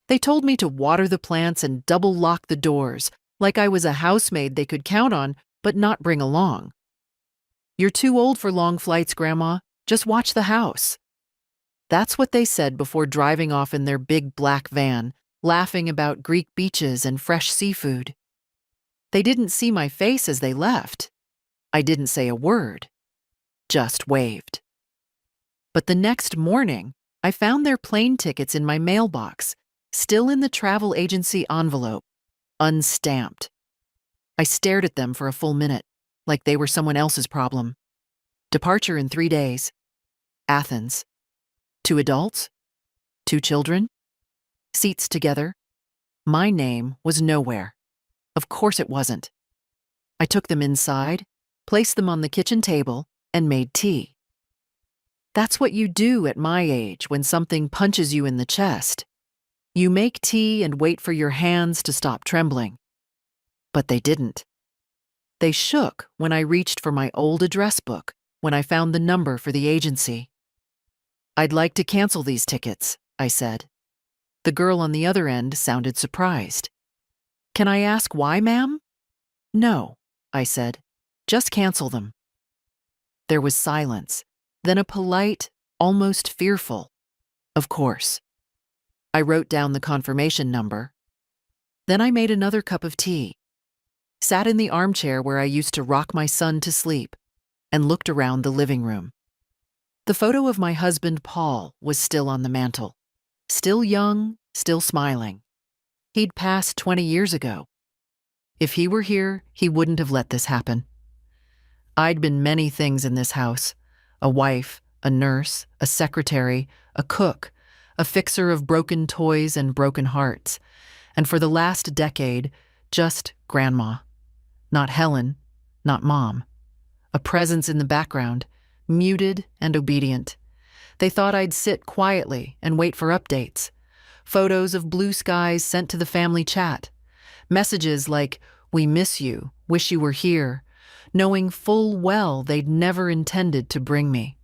They told me to water the plants and double lock the doors, like I was a housemaid they could count on but not bring along. "You're too old for long flights, Grandma. Just watch the house." That's what they said before driving off in their big black van, laughing about Greek beaches and fresh seafood. They didn't see my face as they left. I didn't say a word, just waved. But the next morning, I found their plane tickets in my mailbox, still in the travel agency envelope, unstamped. I stared at them for a full minute, like they were someone else's problem. Departure in 3 days. Athens. 2 adults? 2 children? Seats together? My name was nowhere. Of course it wasn't. I took them inside, placed them on the kitchen table, and made tea. That's what you do at my age when something punches you in the chest. You make tea and wait for your hands to stop trembling. But they didn't. They shook when I reached for my old address book, when I found the number for the agency. "I'd like to cancel these tickets," I said. The girl on the other end sounded surprised. "Can I ask why, ma'am?" "No," I said. "Just cancel them." There was silence, then a polite, almost fearful, "Of course." I wrote down the confirmation number. Then I made another cup of tea, sat in the armchair where I used to rock my son to sleep, and looked around the living room. The photo of my husband, Paul, was still on the mantel. Still young, still smiling. He'd passed 20 years ago. If he were here, he wouldn't have let this happen. I'd been many things in this house: a wife, a nurse, a secretary, a cook, a fixer of broken toys and broken hearts, and for the last decade, just Grandma. Not Helen, not Mom. A presence in the background, muted and obedient. They thought I'd sit quietly and wait for updates. Photos of blue skies sent to the family chat. Messages like, "We miss you, wish you were here," knowing full well they'd never intended to bring me.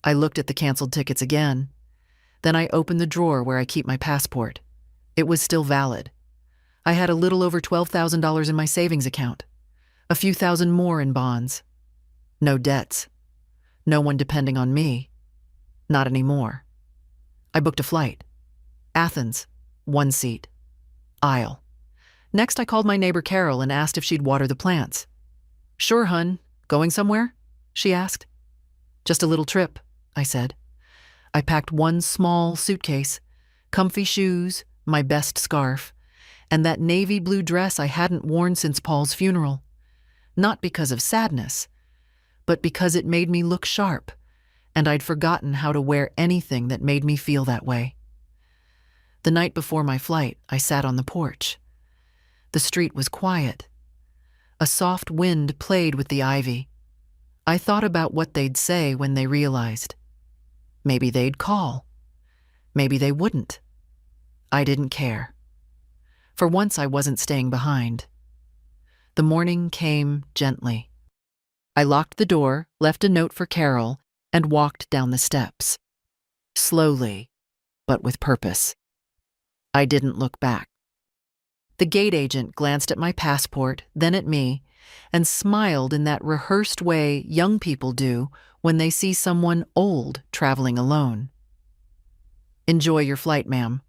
I looked at the canceled tickets again. Then I opened the drawer where I keep my passport. It was still valid. I had a little over $12,000 in my savings account. A few thousand more in bonds. No debts. No one depending on me. Not anymore. I booked a flight. Athens, 1 seat. Aisle. Next, I called my neighbor Carol and asked if she'd water the plants. "Sure, hun. Going somewhere?" she asked. "Just a little trip," I said. I packed one small suitcase, comfy shoes, my best scarf, and that navy blue dress I hadn't worn since Paul's funeral. Not because of sadness, but because it made me look sharp, and I'd forgotten how to wear anything that made me feel that way. The night before my flight, I sat on the porch. The street was quiet. A soft wind played with the ivy. I thought about what they'd say when they realized. Maybe they'd call. Maybe they wouldn't. I didn't care. For once, I wasn't staying behind. The morning came gently. I locked the door, left a note for Carol, and walked down the steps. Slowly, but with purpose. I didn't look back. The gate agent glanced at my passport, then at me, and smiled in that rehearsed way young people do when they see someone old traveling alone. "Enjoy your flight, ma'am."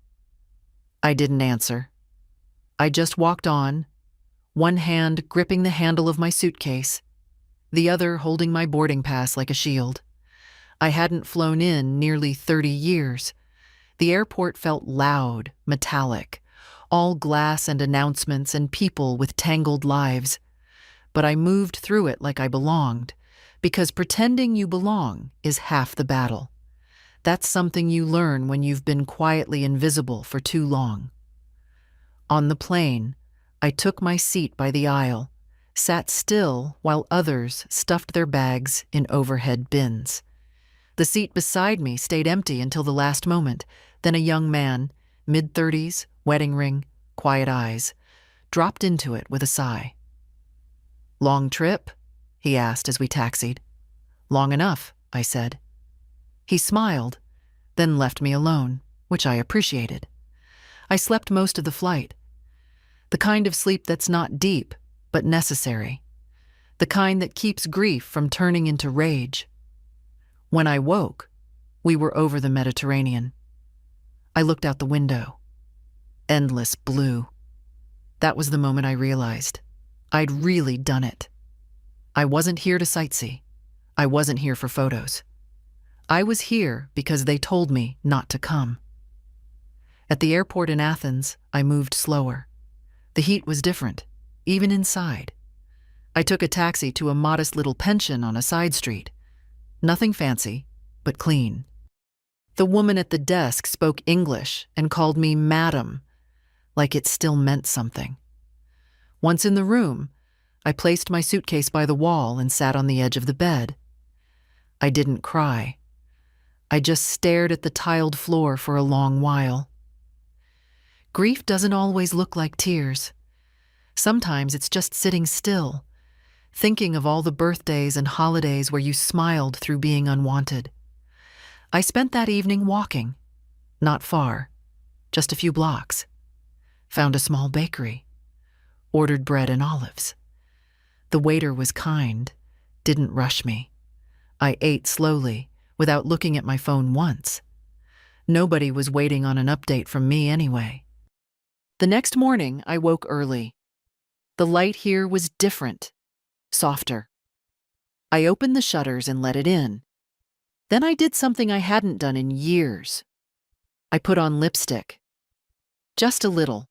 I didn't answer. I just walked on, one hand gripping the handle of my suitcase, the other holding my boarding pass like a shield. I hadn't flown in nearly 30 years. The airport felt loud, metallic, all glass and announcements and people with tangled lives. But I moved through it like I belonged, because pretending you belong is half the battle. That's something you learn when you've been quietly invisible for too long. On the plane, I took my seat by the aisle, sat still while others stuffed their bags in overhead bins. The seat beside me stayed empty until the last moment. Then a young man, mid-30s, wedding ring, quiet eyes, dropped into it with a sigh. "Long trip?" he asked as we taxied. "Long enough," I said. He smiled, then left me alone, which I appreciated. I slept most of the flight. The kind of sleep that's not deep, but necessary. The kind that keeps grief from turning into rage. When I woke, we were over the Mediterranean. I looked out the window. Endless blue. That was the moment I realized I'd really done it. I wasn't here to sightsee. I wasn't here for photos. I was here because they told me not to come. At the airport in Athens, I moved slower. The heat was different, even inside. I took a taxi to a modest little pension on a side street. Nothing fancy, but clean. The woman at the desk spoke English and called me Madam, like it still meant something. Once in the room, I placed my suitcase by the wall and sat on the edge of the bed. I didn't cry. I just stared at the tiled floor for a long while. Grief doesn't always look like tears. Sometimes it's just sitting still, thinking of all the birthdays and holidays where you smiled through being unwanted. I spent that evening walking, not far, just a few blocks. Found a small bakery, ordered bread and olives. The waiter was kind, didn't rush me. I ate slowly, without looking at my phone once. Nobody was waiting on an update from me anyway. The next morning, I woke early. The light here was different, softer. I opened the shutters and let it in. Then I did something I hadn't done in years. I put on lipstick. Just a little.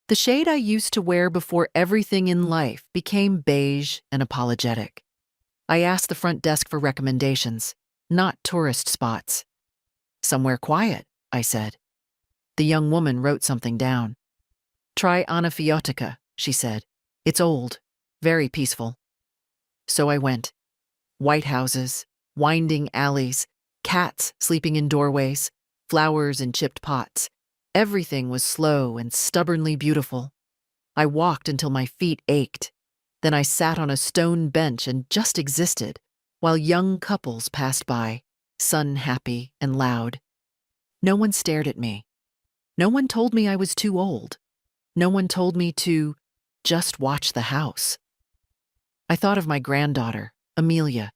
The shade I used to wear before everything in life became beige and apologetic. I asked the front desk for recommendations, not tourist spots. Somewhere quiet, I said. The young woman wrote something down. Try Anaphaiotica, she said. It's old, very peaceful. So I went. White houses, winding alleys, cats sleeping in doorways, flowers in chipped pots. Everything was slow and stubbornly beautiful. I walked until my feet ached. Then I sat on a stone bench and just existed, while young couples passed by, sun-happy and loud. No one stared at me. No one told me I was too old. No one told me to just watch the house. I thought of my granddaughter, Amelia,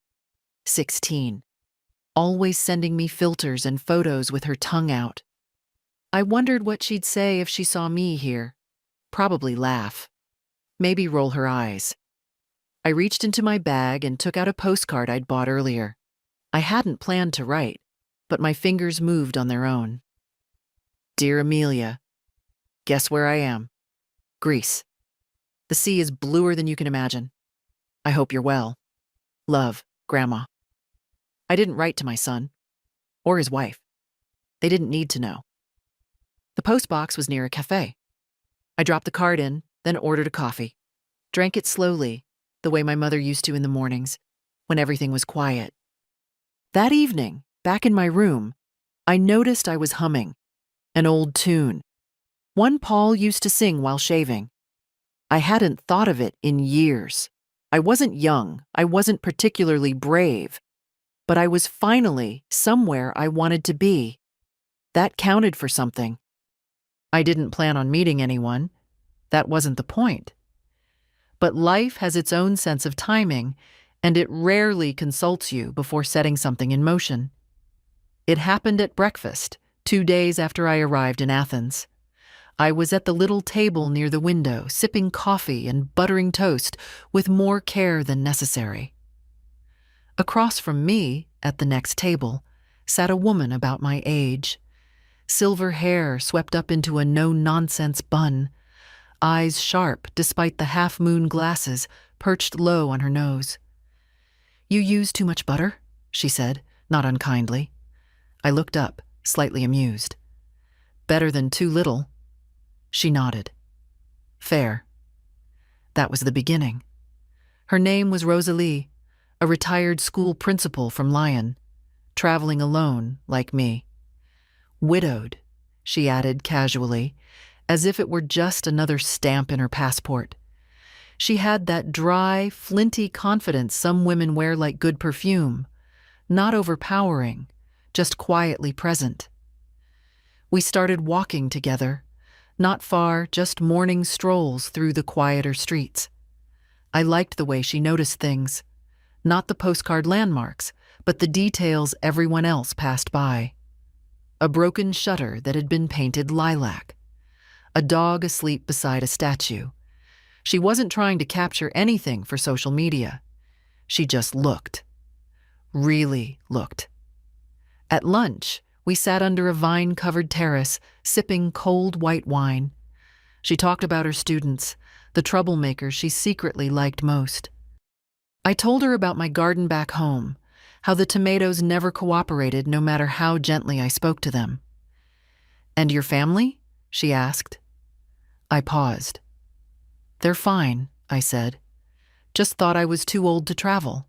16, always sending me filters and photos with her tongue out. I wondered what she'd say if she saw me here. Probably laugh. Maybe roll her eyes. I reached into my bag and took out a postcard I'd bought earlier. I hadn't planned to write, but my fingers moved on their own. Dear Amelia, guess where I am? Greece. The sea is bluer than you can imagine. I hope you're well. Love, Grandma. I didn't write to my son, or his wife. They didn't need to know. The postbox was near a cafe. I dropped the card in, then ordered a coffee. Drank it slowly, the way my mother used to in the mornings, when everything was quiet. That evening, back in my room, I noticed I was humming an old tune, one Paul used to sing while shaving. I hadn't thought of it in years. I wasn't young, I wasn't particularly brave, but I was finally somewhere I wanted to be. That counted for something. I didn't plan on meeting anyone. That wasn't the point. But life has its own sense of timing, and it rarely consults you before setting something in motion. It happened at breakfast, 2 days after I arrived in Athens. I was at the little table near the window, sipping coffee and buttering toast with more care than necessary. Across from me, at the next table, sat a woman about my age. Silver hair swept up into a no-nonsense bun, eyes sharp despite the half-moon glasses perched low on her nose. You use too much butter, she said, not unkindly. I looked up, slightly amused. Better than too little. She nodded. Fair. That was the beginning. Her name was Rosalie, a retired school principal from Lyon, traveling alone, like me. Widowed, she added casually, as if it were just another stamp in her passport. She had that dry, flinty confidence some women wear like good perfume, not overpowering, just quietly present. We started walking together, Not far, just morning strolls through the quieter streets. I liked the way she noticed things. Not the postcard landmarks, but the details everyone else passed by. A broken shutter that had been painted lilac. A dog asleep beside a statue. She wasn't trying to capture anything for social media. She just looked. Really looked. At lunch, we sat under a vine-covered terrace, sipping cold white wine. She talked about her students, the troublemakers she secretly liked most. I told her about my garden back home, how the tomatoes never cooperated no matter how gently I spoke to them. "And your family?" she asked. I paused. "They're fine," I said. "Just thought I was too old to travel."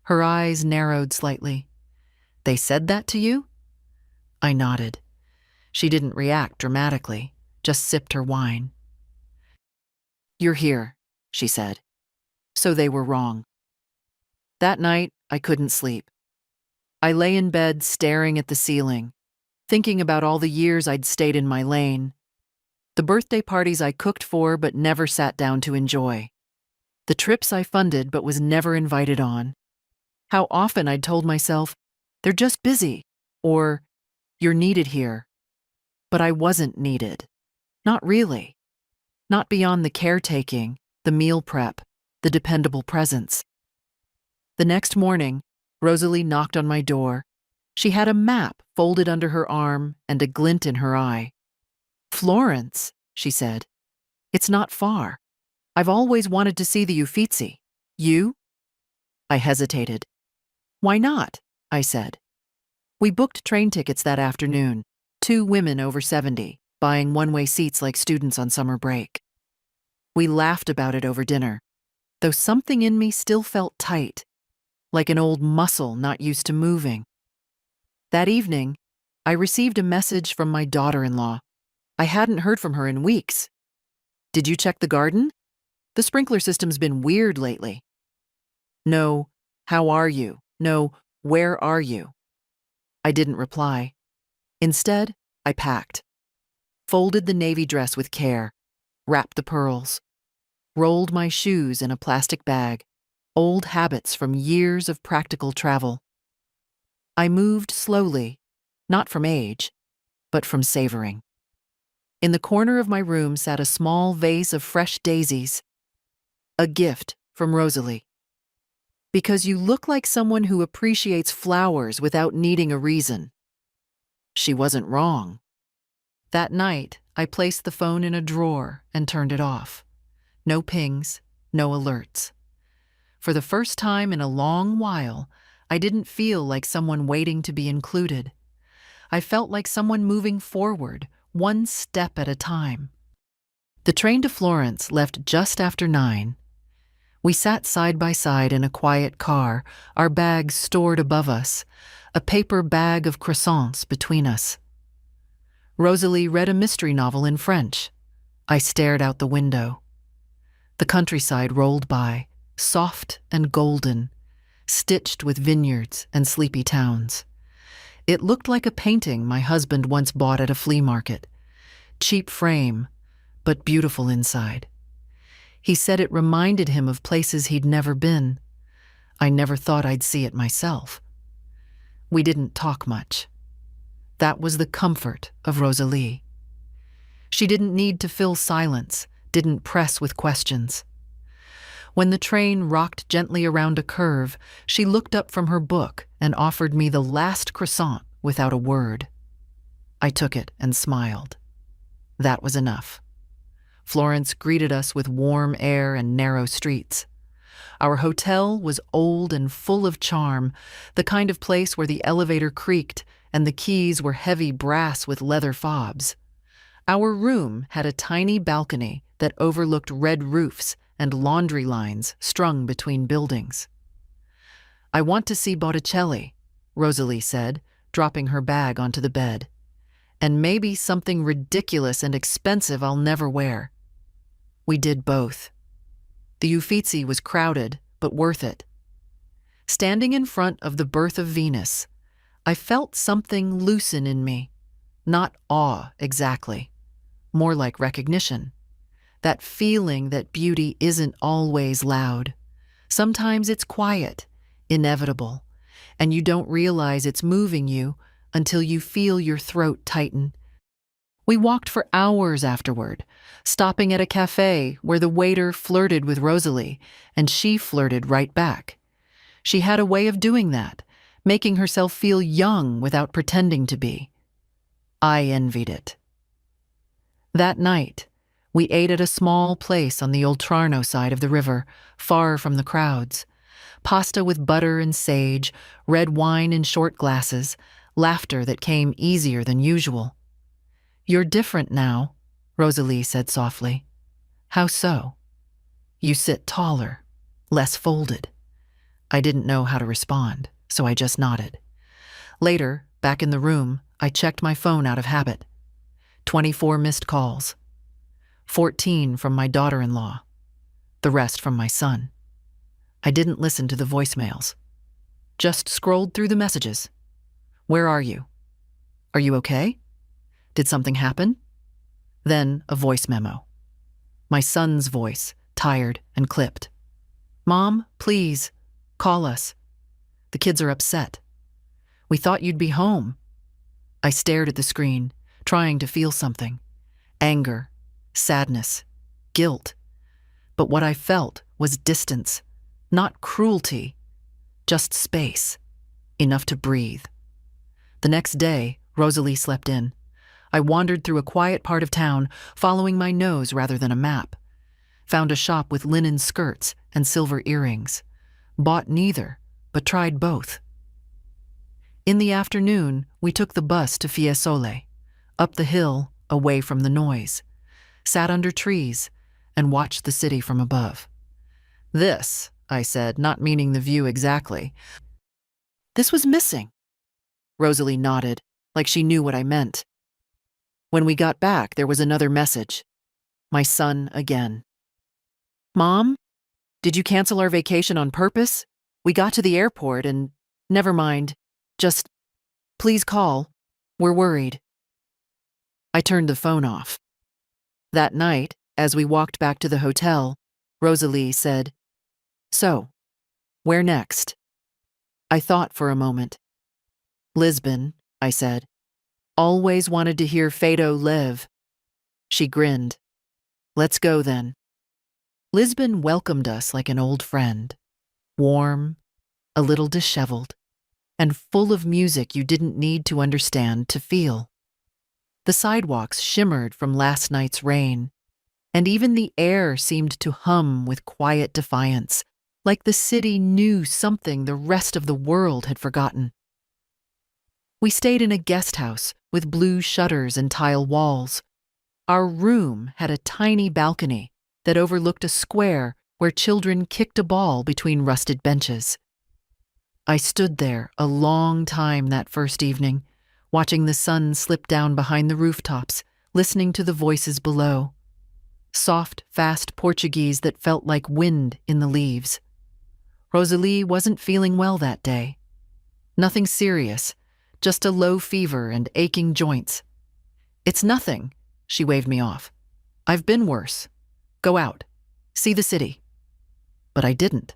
Her eyes narrowed slightly. "They said that to you?" I nodded. She didn't react dramatically, just sipped her wine. "You're here," she said. "So they were wrong." That night, I couldn't sleep. I lay in bed staring at the ceiling, thinking about all the years I'd stayed in my lane. The birthday parties I cooked for but never sat down to enjoy. The trips I funded but was never invited on. How often I'd told myself, "They're just busy," or "You're needed here." But I wasn't needed. Not really. Not beyond the caretaking, the meal prep, the dependable presence. The next morning, Rosalie knocked on my door. She had a map folded under her arm and a glint in her eye. "Florence," she said. "It's not far. I've always wanted to see the Uffizi. You?" I hesitated. "Why not?" I said. We booked train tickets that afternoon, 2 women over 70, buying one-way seats like students on summer break. We laughed about it over dinner, though something in me still felt tight, like an old muscle not used to moving. That evening, I received a message from my daughter-in-law. I hadn't heard from her in weeks. "Did you check the garden? The sprinkler system's been weird lately." No, "How are you?" No, "Where are you?" I didn't reply. Instead, I packed. Folded the navy dress with care, wrapped the pearls, rolled my shoes in a plastic bag, old habits from years of practical travel. I moved slowly, not from age, but from savoring. In the corner of my room sat a small vase of fresh daisies, a gift from Rosalie. "Because you look like someone who appreciates flowers without needing a reason." She wasn't wrong. That night, I placed the phone in a drawer and turned it off. No pings, no alerts. For the first time in a long while, I didn't feel like someone waiting to be included. I felt like someone moving forward, one step at a time. The train to Florence left just after 9. We sat side by side in a quiet car, our bags stored above us, a paper bag of croissants between us. Rosalie read a mystery novel in French. I stared out the window. The countryside rolled by, soft and golden, stitched with vineyards and sleepy towns. It looked like a painting my husband once bought at a flea market. Cheap frame, but beautiful inside. He said it reminded him of places he'd never been. I never thought I'd see it myself. We didn't talk much. That was the comfort of Rosalie. She didn't need to fill silence, didn't press with questions. When the train rocked gently around a curve, she looked up from her book and offered me the last croissant without a word. I took it and smiled. That was enough. Florence greeted us with warm air and narrow streets. Our hotel was old and full of charm, the kind of place where the elevator creaked and the keys were heavy brass with leather fobs. Our room had a tiny balcony that overlooked red roofs and laundry lines strung between buildings. "I want to see Botticelli," Rosalie said, dropping her bag onto the bed. "And maybe something ridiculous and expensive I'll never wear." We did both. The Uffizi was crowded, but worth it. Standing in front of the Birth of Venus, I felt something loosen in me. Not awe, exactly. more like recognition. That feeling that beauty isn't always loud. Sometimes it's quiet, inevitable, and you don't realize it's moving you until you feel your throat tighten. We walked for hours afterward, stopping at a cafe where the waiter flirted with Rosalie, and she flirted right back. She had a way of doing that, making herself feel young without pretending to be. I envied it. That night, we ate at a small place on the Oltrarno side of the river, far from the crowds. Pasta with butter and sage, red wine in short glasses, laughter that came easier than usual. "You're different now," Rosalie said softly. "How so?" "You sit taller, less folded." I didn't know how to respond, so I just nodded. Later, back in the room, I checked my phone out of habit. 24 missed calls. 14 from my daughter-in-law. The rest from my son. I didn't listen to the voicemails. Just scrolled through the messages. "Where are you? Are you okay? Did something happen?" Then a voice memo. My son's voice, tired and clipped. "Mom, please, call us. The kids are upset. We thought you'd be home." I stared at the screen, trying to feel something. Anger, sadness, guilt. But what I felt was distance, not cruelty, just space, enough to breathe. The next day, Rosalie slept in. I wandered through a quiet part of town, following my nose rather than a map. Found a shop with linen skirts and silver earrings. Bought neither, but tried both. In the afternoon, we took the bus to Fiesole, up the hill, away from the noise, sat under trees, and watched the city from above. "This," I said, not meaning the view exactly. "This was missing." Rosalie nodded, like she knew what I meant. When we got back, there was another message. My son again. "Mom, did you cancel our vacation on purpose? We got to the airport and, never mind, just, please call. We're worried." I turned the phone off. That night, as we walked back to the hotel, Rosalie said, "So, where next?" I thought for a moment. "Lisbon," I said. "Always wanted to hear Fado live." She grinned. "Let's go then." Lisbon welcomed us like an old friend. Warm, a little disheveled, and full of music you didn't need to understand to feel. The sidewalks shimmered from last night's rain, and even the air seemed to hum with quiet defiance, like the city knew something the rest of the world had forgotten. We stayed in a guest house with blue shutters and tile walls. Our room had a tiny balcony that overlooked a square where children kicked a ball between rusted benches. I stood there a long time that first evening, watching the sun slip down behind the rooftops, listening to the voices below. Soft, fast Portuguese that felt like wind in the leaves. Rosalie wasn't feeling well that day. Nothing serious, just a low fever and aching joints. "It's nothing," she waved me off. "I've been worse. Go out. See the city." But I didn't.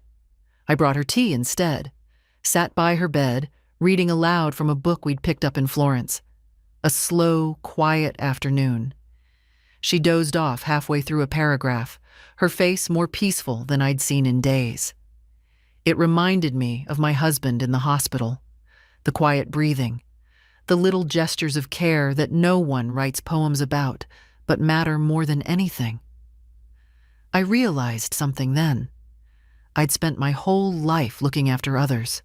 I brought her tea instead, sat by her bed, reading aloud from a book we'd picked up in Florence. A slow, quiet afternoon. She dozed off halfway through a paragraph, her face more peaceful than I'd seen in days. It reminded me of my husband in the hospital, the quiet breathing, the little gestures of care that no one writes poems about, but matter more than anything. I realized something then. I'd spent my whole life looking after others,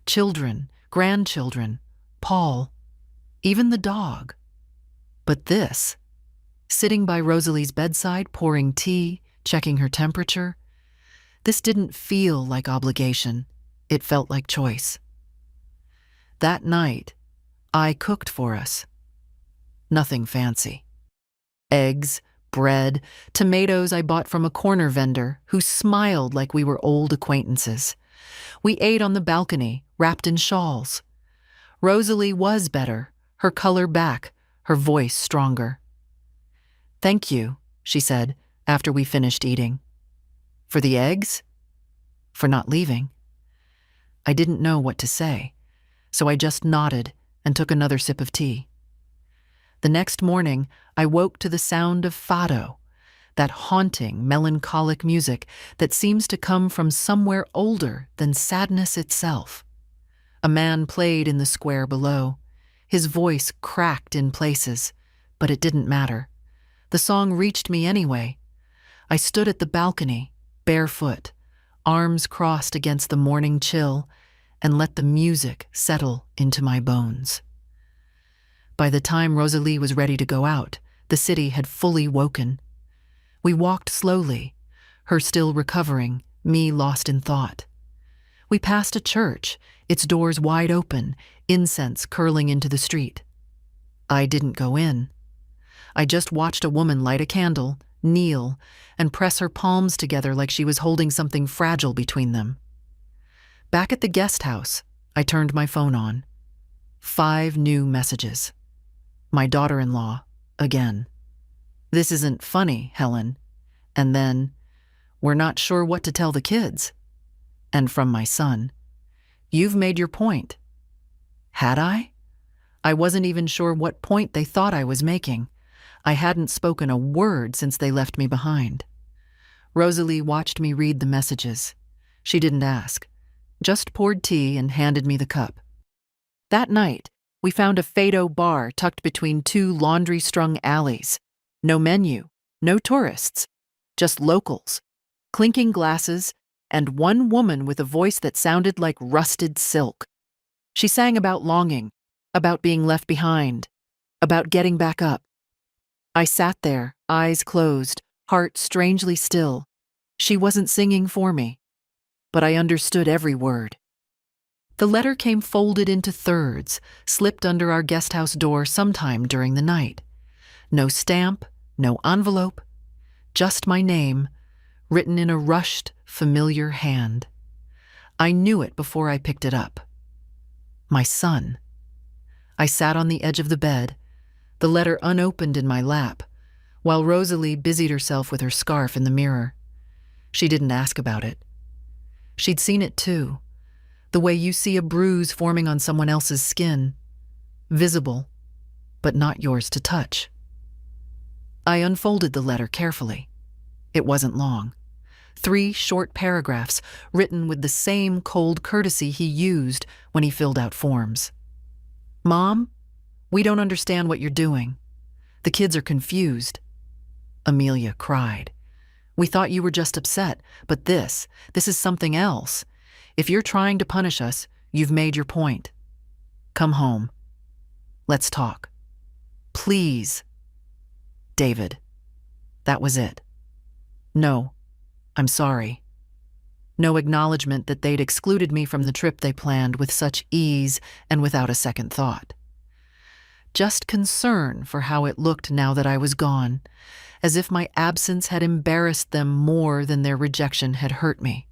children, grandchildren, Paul, even the dog. But this, sitting by Rosalie's bedside, pouring tea, checking her temperature, this didn't feel like obligation. It felt like choice. That night, I cooked for us. Nothing fancy. Eggs, bread, tomatoes I bought from a corner vendor who smiled like we were old acquaintances. We ate on the balcony, wrapped in shawls. Rosalie was better, her color back, her voice stronger. "Thank you," she said after we finished eating. "For the eggs? For not leaving?" I didn't know what to say, so I just nodded and took another sip of tea. The next morning, I woke to the sound of fado, that haunting, melancholic music that seems to come from somewhere older than sadness itself. A man played in the square below. His voice cracked in places, but it didn't matter. The song reached me anyway. I stood at the balcony, barefoot, arms crossed against the morning chill, and let the music settle into my bones. By the time Rosalie was ready to go out, the city had fully woken. We walked slowly, her still recovering, me lost in thought. We passed a church, its doors wide open, incense curling into the street. I didn't go in. I just watched a woman light a candle, kneel, and press her palms together like she was holding something fragile between them. Back at the guest house, I turned my phone on. 5 new messages. My daughter-in-law, again. "This isn't funny, Helen." And then, "We're not sure what to tell the kids." And from my son, "You've made your point." Had I? I wasn't even sure what point they thought I was making. I hadn't spoken a word since they left me behind. Rosalie watched me read the messages. She didn't ask, just poured tea and handed me the cup. That night, we found a fado bar tucked between 2 laundry-strung alleys. No menu, no tourists, just locals, clinking glasses, and one woman with a voice that sounded like rusted silk. She sang about longing, about being left behind, about getting back up. I sat there, eyes closed, heart strangely still. She wasn't singing for me, but I understood every word. The letter came folded into thirds, slipped under our guesthouse door sometime during the night. No stamp, no envelope, just my name, written in a rushed, familiar hand. I knew it before I picked it up. My son. I sat on the edge of the bed, the letter unopened in my lap, while Rosalie busied herself with her scarf in the mirror. She didn't ask about it. She'd seen it too, the way you see a bruise forming on someone else's skin, visible, but not yours to touch. I unfolded the letter carefully. It wasn't long. 3 short paragraphs written with the same cold courtesy he used when he filled out forms. "Mom, we don't understand what you're doing. The kids are confused." Amelia cried. "We thought you were just upset, but this is something else. If you're trying to punish us, you've made your point. Come home. Let's talk. Please." David. That was it. No, I'm sorry. No acknowledgement that they'd excluded me from the trip they planned with such ease and without a second thought. Just concern for how it looked now that I was gone, as if my absence had embarrassed them more than their rejection had hurt me.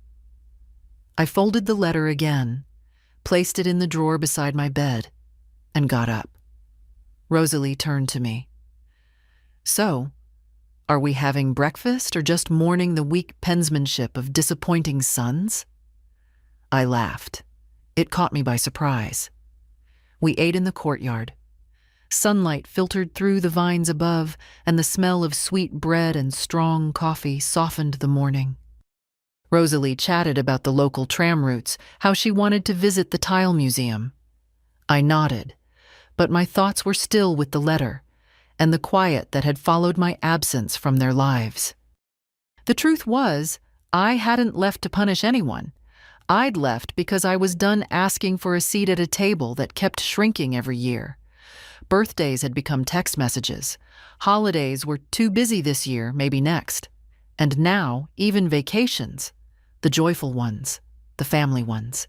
I folded the letter again, placed it in the drawer beside my bed, and got up. Rosalie turned to me. "So, are we having breakfast or just mourning the weak pensmanship of disappointing sons?" I laughed. It caught me by surprise. We ate in the courtyard. Sunlight filtered through the vines above, and the smell of sweet bread and strong coffee softened the morning. Rosalie chatted about the local tram routes, how she wanted to visit the tile museum. I nodded, but my thoughts were still with the letter and the quiet that had followed my absence from their lives. The truth was, I hadn't left to punish anyone. I'd left because I was done asking for a seat at a table that kept shrinking every year. Birthdays had become text messages. Holidays were too busy this year, maybe next. And now, even vacations, the joyful ones, the family ones,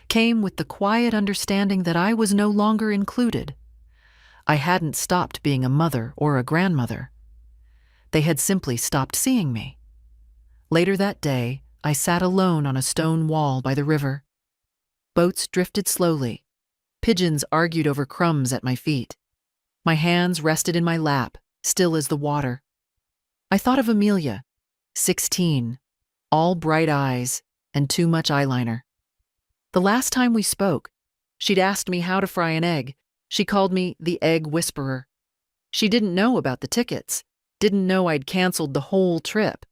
came with the quiet understanding that I was no longer included. I hadn't stopped being a mother or a grandmother. They had simply stopped seeing me. Later that day, I sat alone on a stone wall by the river. Boats drifted slowly. Pigeons argued over crumbs at my feet. My hands rested in my lap, still as the water. I thought of Amelia, 16, all bright eyes and too much eyeliner. The last time we spoke, she'd asked me how to fry an egg. She called me the egg whisperer. She didn't know about the tickets, didn't know I'd canceled the whole trip.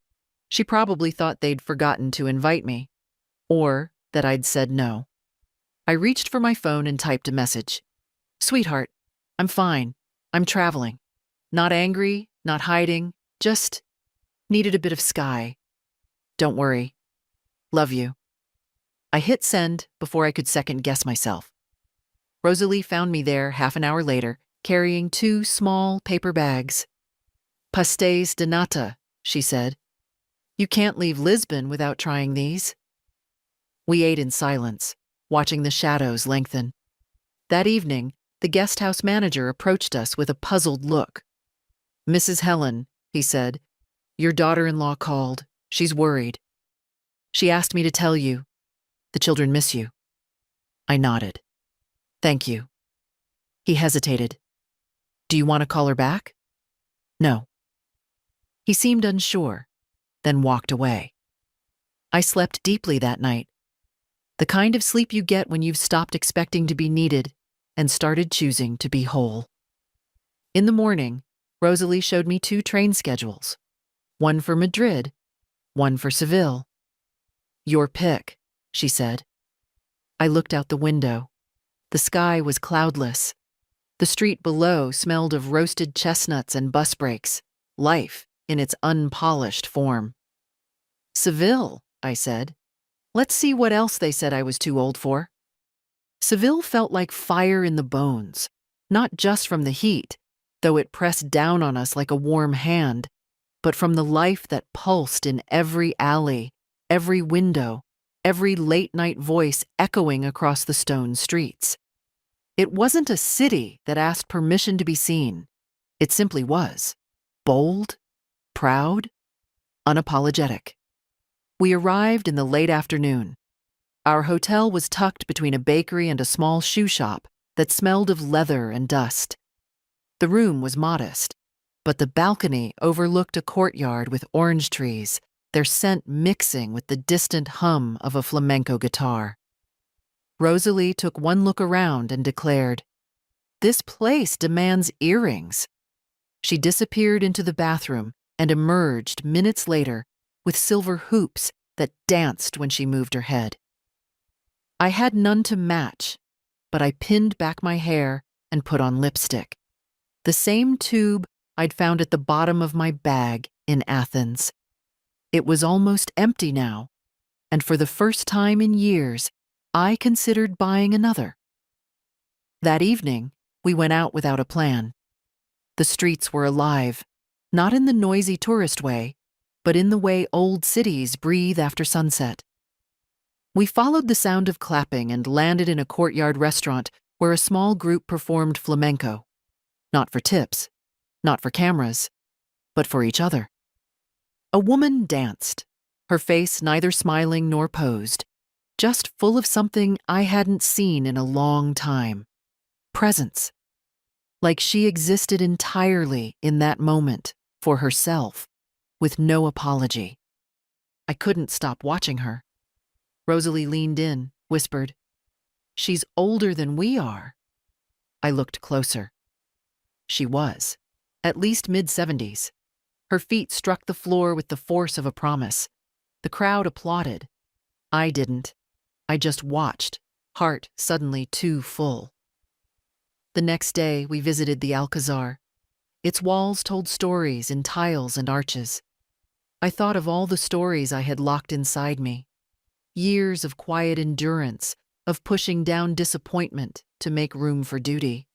She probably thought they'd forgotten to invite me, or that I'd said no. I reached for my phone and typed a message. Sweetheart, I'm fine. I'm traveling. Not angry, not hiding, just needed a bit of sky. Don't worry. Love you. I hit send before I could second guess myself. Rosalie found me there half an hour later, carrying 2 small paper bags. Pastéis de nata, she said. You can't leave Lisbon without trying these. We ate in silence, watching the shadows lengthen. That evening, the guest house manager approached us with a puzzled look. Mrs. Helen, he said, your daughter-in-law called. She's worried. She asked me to tell you. The children miss you. I nodded. Thank you. He hesitated. Do you want to call her back? No. He seemed unsure, then walked away. I slept deeply that night. The kind of sleep you get when you've stopped expecting to be needed and started choosing to be whole. In the morning, Rosalie showed me 2 train schedules. One for Madrid, one for Seville. Your pick, she said. I looked out the window. The sky was cloudless. The street below smelled of roasted chestnuts and bus brakes, life in its unpolished form. Seville, I said. Let's see what else they said I was too old for. Seville felt like fire in the bones, not just from the heat, though it pressed down on us like a warm hand, but from the life that pulsed in every alley, every window, every late-night voice echoing across the stone streets. It wasn't a city that asked permission to be seen. It simply was. Bold, proud, unapologetic. We arrived in the late afternoon. Our hotel was tucked between a bakery and a small shoe shop that smelled of leather and dust. The room was modest, but the balcony overlooked a courtyard with orange trees, their scent mixing with the distant hum of a flamenco guitar. Rosalie took one look around and declared, "This place demands earrings." She disappeared into the bathroom and emerged minutes later with silver hoops that danced when she moved her head. I had none to match, but I pinned back my hair and put on lipstick. The same tube I'd found at the bottom of my bag in Athens. It was almost empty now, and for the first time in years, I considered buying another. That evening, we went out without a plan. The streets were alive, not in the noisy tourist way, but in the way old cities breathe after sunset. We followed the sound of clapping and landed in a courtyard restaurant where a small group performed flamenco. Not for tips, not for cameras, but for each other. A woman danced, her face neither smiling nor posed, just full of something I hadn't seen in a long time. Presence. Like she existed entirely in that moment, for herself, with no apology. I couldn't stop watching her. Rosalie leaned in, whispered, "She's older than we are." I looked closer. She was, at least mid-70s. Her feet struck the floor with the force of a promise. The crowd applauded. I didn't. I just watched, heart suddenly too full. The next day, we visited the Alcazar. Its walls told stories in tiles and arches. I thought of all the stories I had locked inside me. Years of quiet endurance, of pushing down disappointment to make room for duty.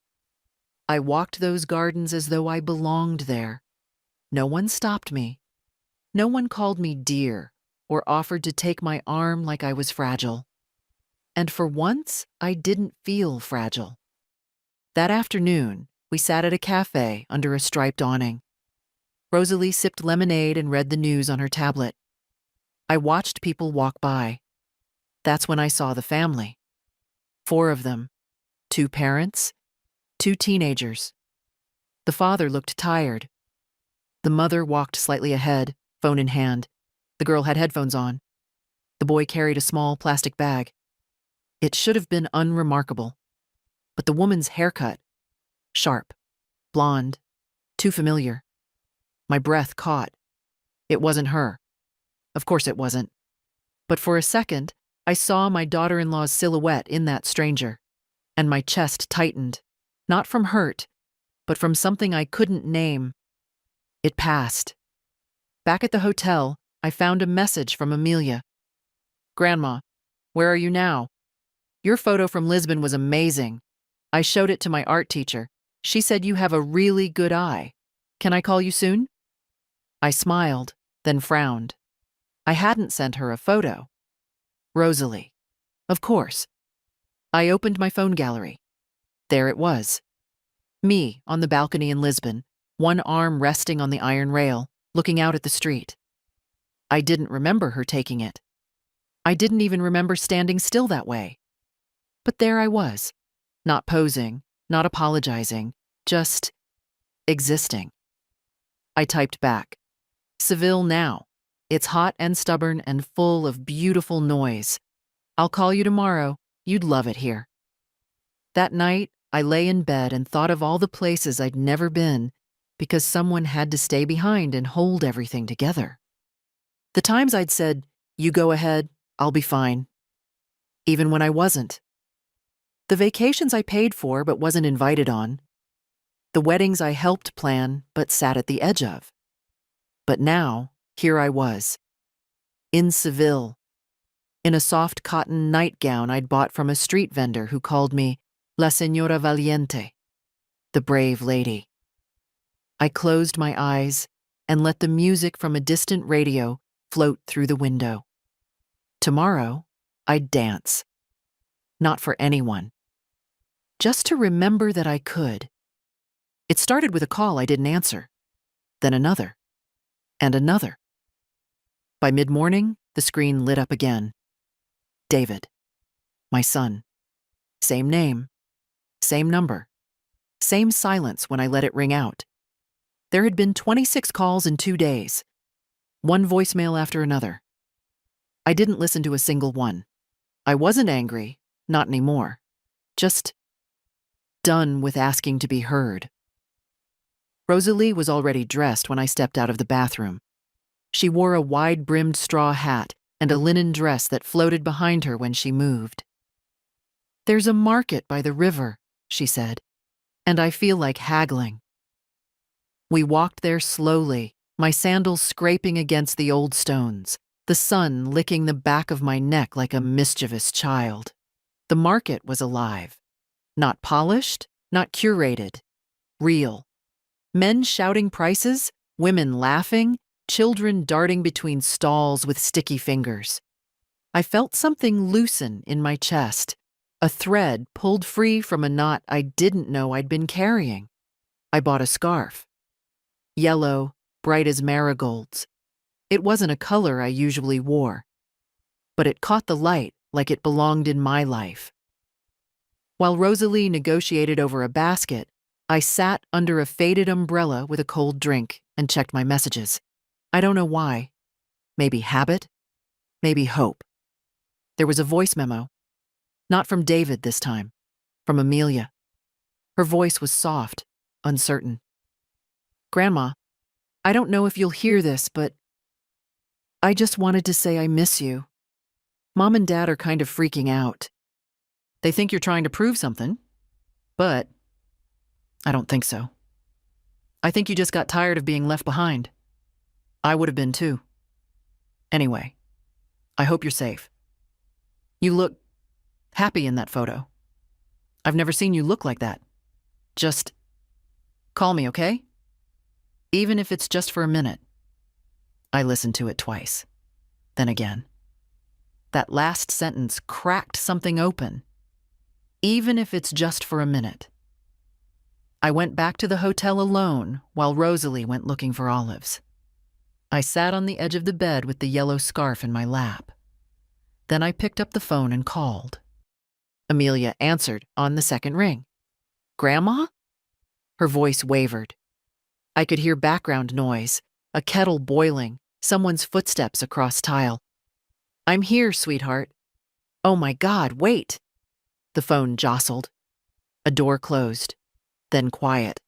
I walked those gardens as though I belonged there. No one stopped me. No one called me dear or offered to take my arm like I was fragile. And for once, I didn't feel fragile. That afternoon, we sat at a cafe under a striped awning. Rosalie sipped lemonade and read the news on her tablet. I watched people walk by. That's when I saw the family. 4 of them. 2 parents, 2 teenagers. The father looked tired. The mother walked slightly ahead, phone in hand. The girl had headphones on. The boy carried a small plastic bag. It should have been unremarkable. But the woman's haircut, sharp, blonde, too familiar. My breath caught. It wasn't her. Of course it wasn't. But for a second, I saw my daughter-in-law's silhouette in that stranger, and my chest tightened, not from hurt, but from something I couldn't name. It passed. Back at the hotel, I found a message from Amelia. "Grandma, where are you now? Your photo from Lisbon was amazing. I showed it to my art teacher. She said you have a really good eye. Can I call you soon?" I smiled, then frowned. I hadn't sent her a photo. Rosalie. Of course. I opened my phone gallery. There it was. Me on the balcony in Lisbon, one arm resting on the iron rail, looking out at the street. I didn't remember her taking it. I didn't even remember standing still that way. But there I was, not posing, not apologizing, just existing. I typed back, "Seville now. It's hot and stubborn and full of beautiful noise. I'll call you tomorrow. You'd love it here." That night, I lay in bed and thought of all the places I'd never been because someone had to stay behind and hold everything together. The times I'd said, "You go ahead, I'll be fine." Even when I wasn't. The vacations I paid for but wasn't invited on. The weddings I helped plan but sat at the edge of. But now, here I was. In Seville. In a soft cotton nightgown I'd bought from a street vendor who called me La Señora Valiente, the brave lady. I closed my eyes and let the music from a distant radio float through the window. Tomorrow, I'd dance. Not for anyone. Just to remember that I could. It started with a call I didn't answer. Then another. And another. By mid-morning, the screen lit up again. David. My son. Same name. Same number. Same silence when I let it ring out. There had been 26 calls in 2 days. One voicemail after another. I didn't listen to a single one. I wasn't angry, not anymore. Just done with asking to be heard. Rosalie was already dressed when I stepped out of the bathroom. She wore a wide-brimmed straw hat and a linen dress that floated behind her when she moved. "There's a market by the river," she said, "and I feel like haggling." We walked there slowly, my sandals scraping against the old stones, the sun licking the back of my neck like a mischievous child. The market was alive. Not polished, not curated. Real. Men shouting prices, women laughing, children darting between stalls with sticky fingers. I felt something loosen in my chest, a thread pulled free from a knot I didn't know I'd been carrying. I bought a scarf. Yellow, bright as marigolds. It wasn't a color I usually wore. But it caught the light like it belonged in my life. While Rosalie negotiated over a basket, I sat under a faded umbrella with a cold drink and checked my messages. I don't know why. Maybe habit. Maybe hope. There was a voice memo. Not from David this time. From Amelia. Her voice was soft, uncertain. "Grandma, I don't know if you'll hear this, but I just wanted to say I miss you. Mom and Dad are kind of freaking out. They think you're trying to prove something, but I don't think so. I think you just got tired of being left behind. I would have been too. Anyway, I hope you're safe. You look happy in that photo. I've never seen you look like that. Just call me, okay? Even if it's just for a minute." I listened to it twice, then again. That last sentence cracked something open. Even if it's just for a minute. I went back to the hotel alone while Rosalie went looking for olives. I sat on the edge of the bed with the yellow scarf in my lap. Then I picked up the phone and called. Amelia answered on the second ring. "Grandma?" Her voice wavered. I could hear background noise, a kettle boiling, someone's footsteps across tile. "I'm here, sweetheart." "Oh my God, wait!" The phone jostled. A door closed, then quiet.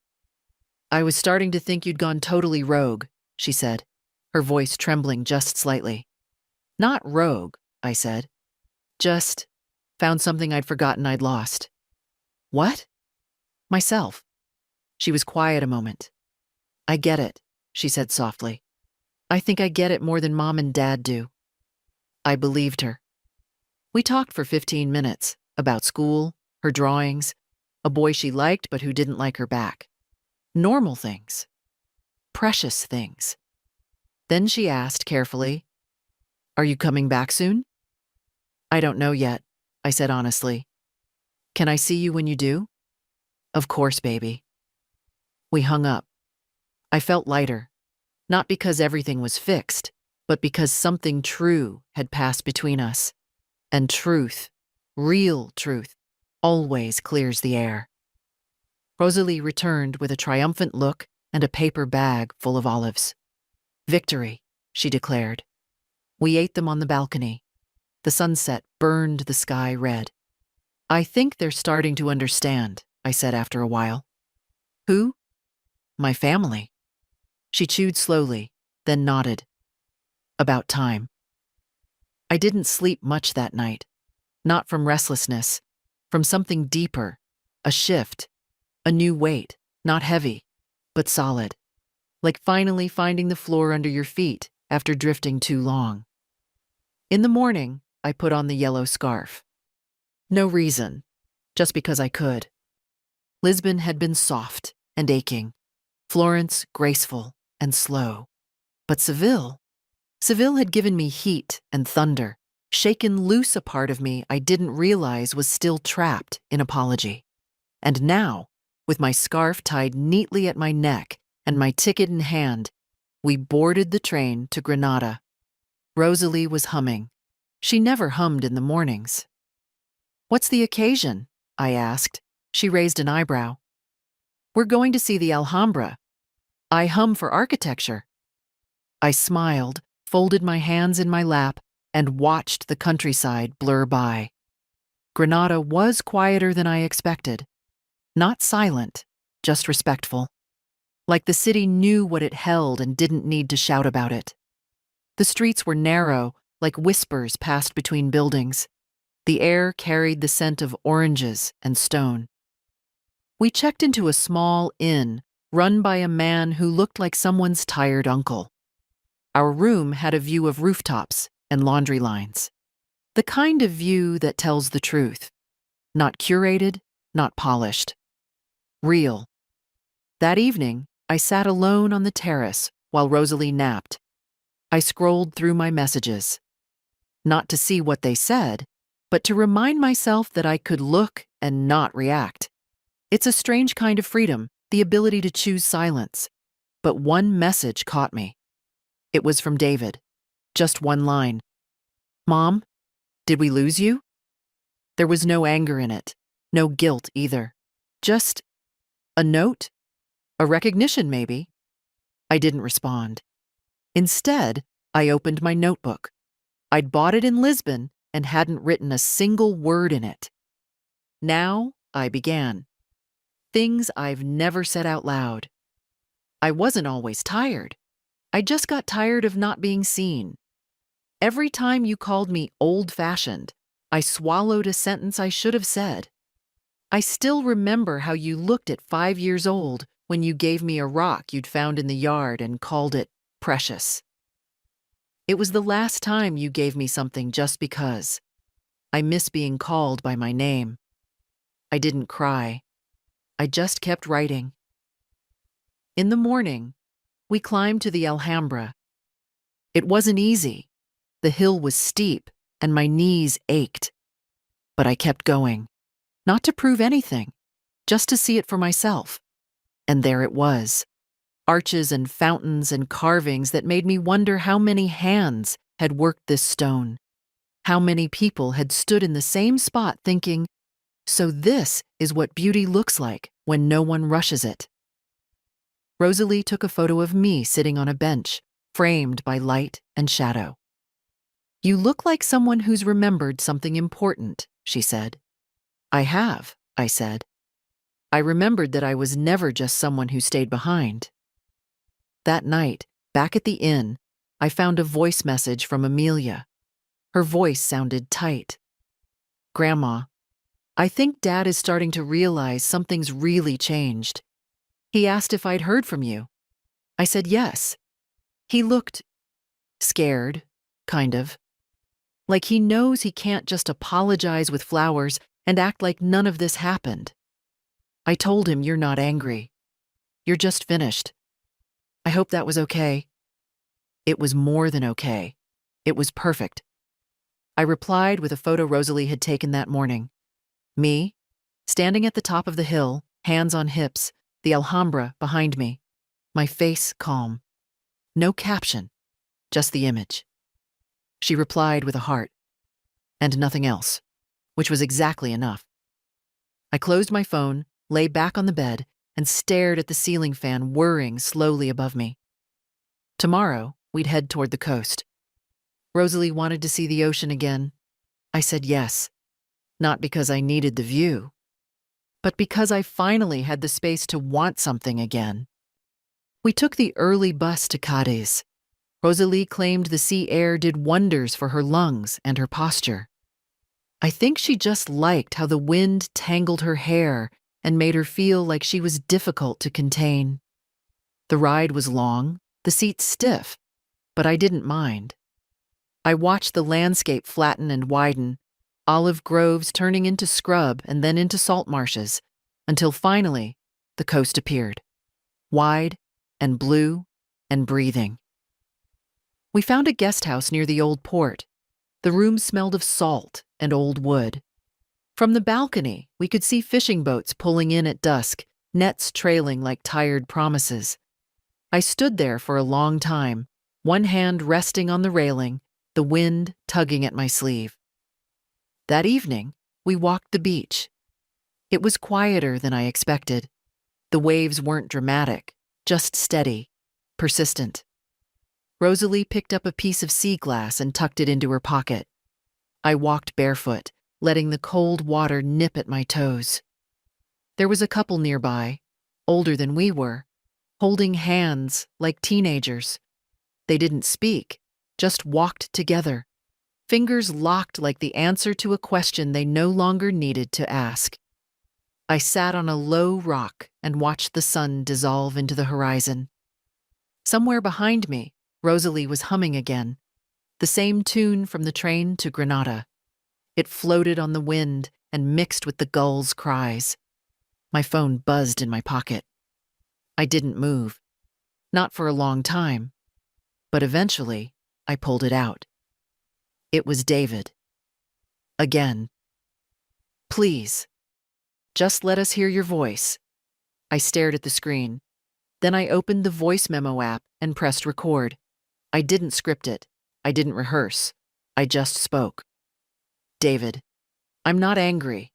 "I was starting to think you'd gone totally rogue," she said, her voice trembling just slightly. "Not rogue," I said. "Just found something I'd forgotten I'd lost." "What?" "Myself." She was quiet a moment. "I get it," she said softly. "I think I get it more than Mom and Dad do." I believed her. We talked for 15 minutes about school, her drawings, a boy she liked but who didn't like her back. Normal things. Precious things. Then she asked carefully, "Are you coming back soon?" "I don't know yet," I said honestly. "Can I see you when you do?" "Of course, baby." We hung up. I felt lighter, not because everything was fixed, but because something true had passed between us. And truth, real truth, always clears the air. Rosalie returned with a triumphant look and a paper bag full of olives. "Victory," she declared. We ate them on the balcony. The sunset burned the sky red. "I think they're starting to understand," I said after a while. "Who?" "My family." She chewed slowly, then nodded. "About time." I didn't sleep much that night. Not from restlessness, from something deeper, a shift, a new weight, not heavy, but solid. Like finally finding the floor under your feet after drifting too long. In the morning, I put on the yellow scarf. No reason, just because I could. Lisbon had been soft and aching, Florence graceful and slow. But Seville had given me heat and thunder, shaken loose a part of me I didn't realize was still trapped in apology. And now, with my scarf tied neatly at my neck and my ticket in hand, we boarded the train to Granada. Rosalie was humming. She never hummed in the mornings. "What's the occasion?" I asked. She raised an eyebrow. "We're going to see the Alhambra. I hum for architecture." I smiled, folded my hands in my lap, and watched the countryside blur by. Granada was quieter than I expected. Not silent, just respectful. Like the city knew what it held and didn't need to shout about it. The streets were narrow, like whispers passed between buildings. The air carried the scent of oranges and stone. We checked into a small inn run by a man who looked like someone's tired uncle. Our room had a view of rooftops and laundry lines. The kind of view that tells the truth. Not curated, not polished. Real. That evening, I sat alone on the terrace while Rosalie napped. I scrolled through my messages. Not to see what they said, but to remind myself that I could look and not react. It's a strange kind of freedom, the ability to choose silence. But one message caught me. It was from David. Just one line. "Mom, did we lose you?" There was no anger in it, no guilt either. Just a note, a recognition maybe. I didn't respond. Instead, I opened my notebook. I'd bought it in Lisbon and hadn't written a single word in it. Now, I began. Things I've never said out loud. I wasn't always tired. I just got tired of not being seen. Every time you called me old-fashioned, I swallowed a sentence I should have said. I still remember how you looked at 5 years old when you gave me a rock you'd found in the yard and called it precious. It was the last time you gave me something just because. I miss being called by my name. I didn't cry. I just kept writing. In the morning, we climbed to the Alhambra. It wasn't easy. The hill was steep, and my knees ached. But I kept going. Not to prove anything, just to see it for myself. And there it was. Arches and fountains and carvings that made me wonder how many hands had worked this stone. How many people had stood in the same spot thinking, so this is what beauty looks like when no one rushes it. Rosalie took a photo of me sitting on a bench, framed by light and shadow. "You look like someone who's remembered something important," she said. "I have," I said. I remembered that I was never just someone who stayed behind. That night, back at the inn, I found a voice message from Amelia. Her voice sounded tight. "Grandma, I think Dad is starting to realize something's really changed. He asked if I'd heard from you. I said yes. He looked scared, kind of. Like he knows he can't just apologize with flowers and act like none of this happened. I told him you're not angry. You're just finished. I hope that was okay." It was more than okay. It was perfect. I replied with a photo Rosalie had taken that morning. Me, standing at the top of the hill, hands on hips, the Alhambra behind me, my face calm. No caption, just the image. She replied with a heart, and nothing else, which was exactly enough. I closed my phone, lay back on the bed, and stared at the ceiling fan whirring slowly above me. Tomorrow, we'd head toward the coast. Rosalie wanted to see the ocean again. I said yes, not because I needed the view, but because I finally had the space to want something again. We took the early bus to Cadiz. Rosalie claimed the sea air did wonders for her lungs and her posture. I think she just liked how the wind tangled her hair and made her feel like she was difficult to contain. The ride was long, the seats stiff, but I didn't mind. I watched the landscape flatten and widen, olive groves turning into scrub and then into salt marshes, until finally the coast appeared, wide and blue and breathing. We found a guest house near the old port. The room smelled of salt and old wood. From the balcony, we could see fishing boats pulling in at dusk, nets trailing like tired promises. I stood there for a long time, one hand resting on the railing, the wind tugging at my sleeve. That evening, we walked the beach. It was quieter than I expected. The waves weren't dramatic, just steady, persistent. Rosalie picked up a piece of sea glass and tucked it into her pocket. I walked barefoot, letting the cold water nip at my toes. There was a couple nearby, older than we were, holding hands like teenagers. They didn't speak, just walked together, fingers locked like the answer to a question they no longer needed to ask. I sat on a low rock and watched the sun dissolve into the horizon. Somewhere behind me, Rosalie was humming again, the same tune from the train to Granada. It floated on the wind and mixed with the gulls' cries. My phone buzzed in my pocket. I didn't move. Not for a long time. But eventually, I pulled it out. It was David. Again. "Please, just let us hear your voice." I stared at the screen. Then I opened the voice memo app and pressed record. I didn't script it. I didn't rehearse. I just spoke. "David, I'm not angry,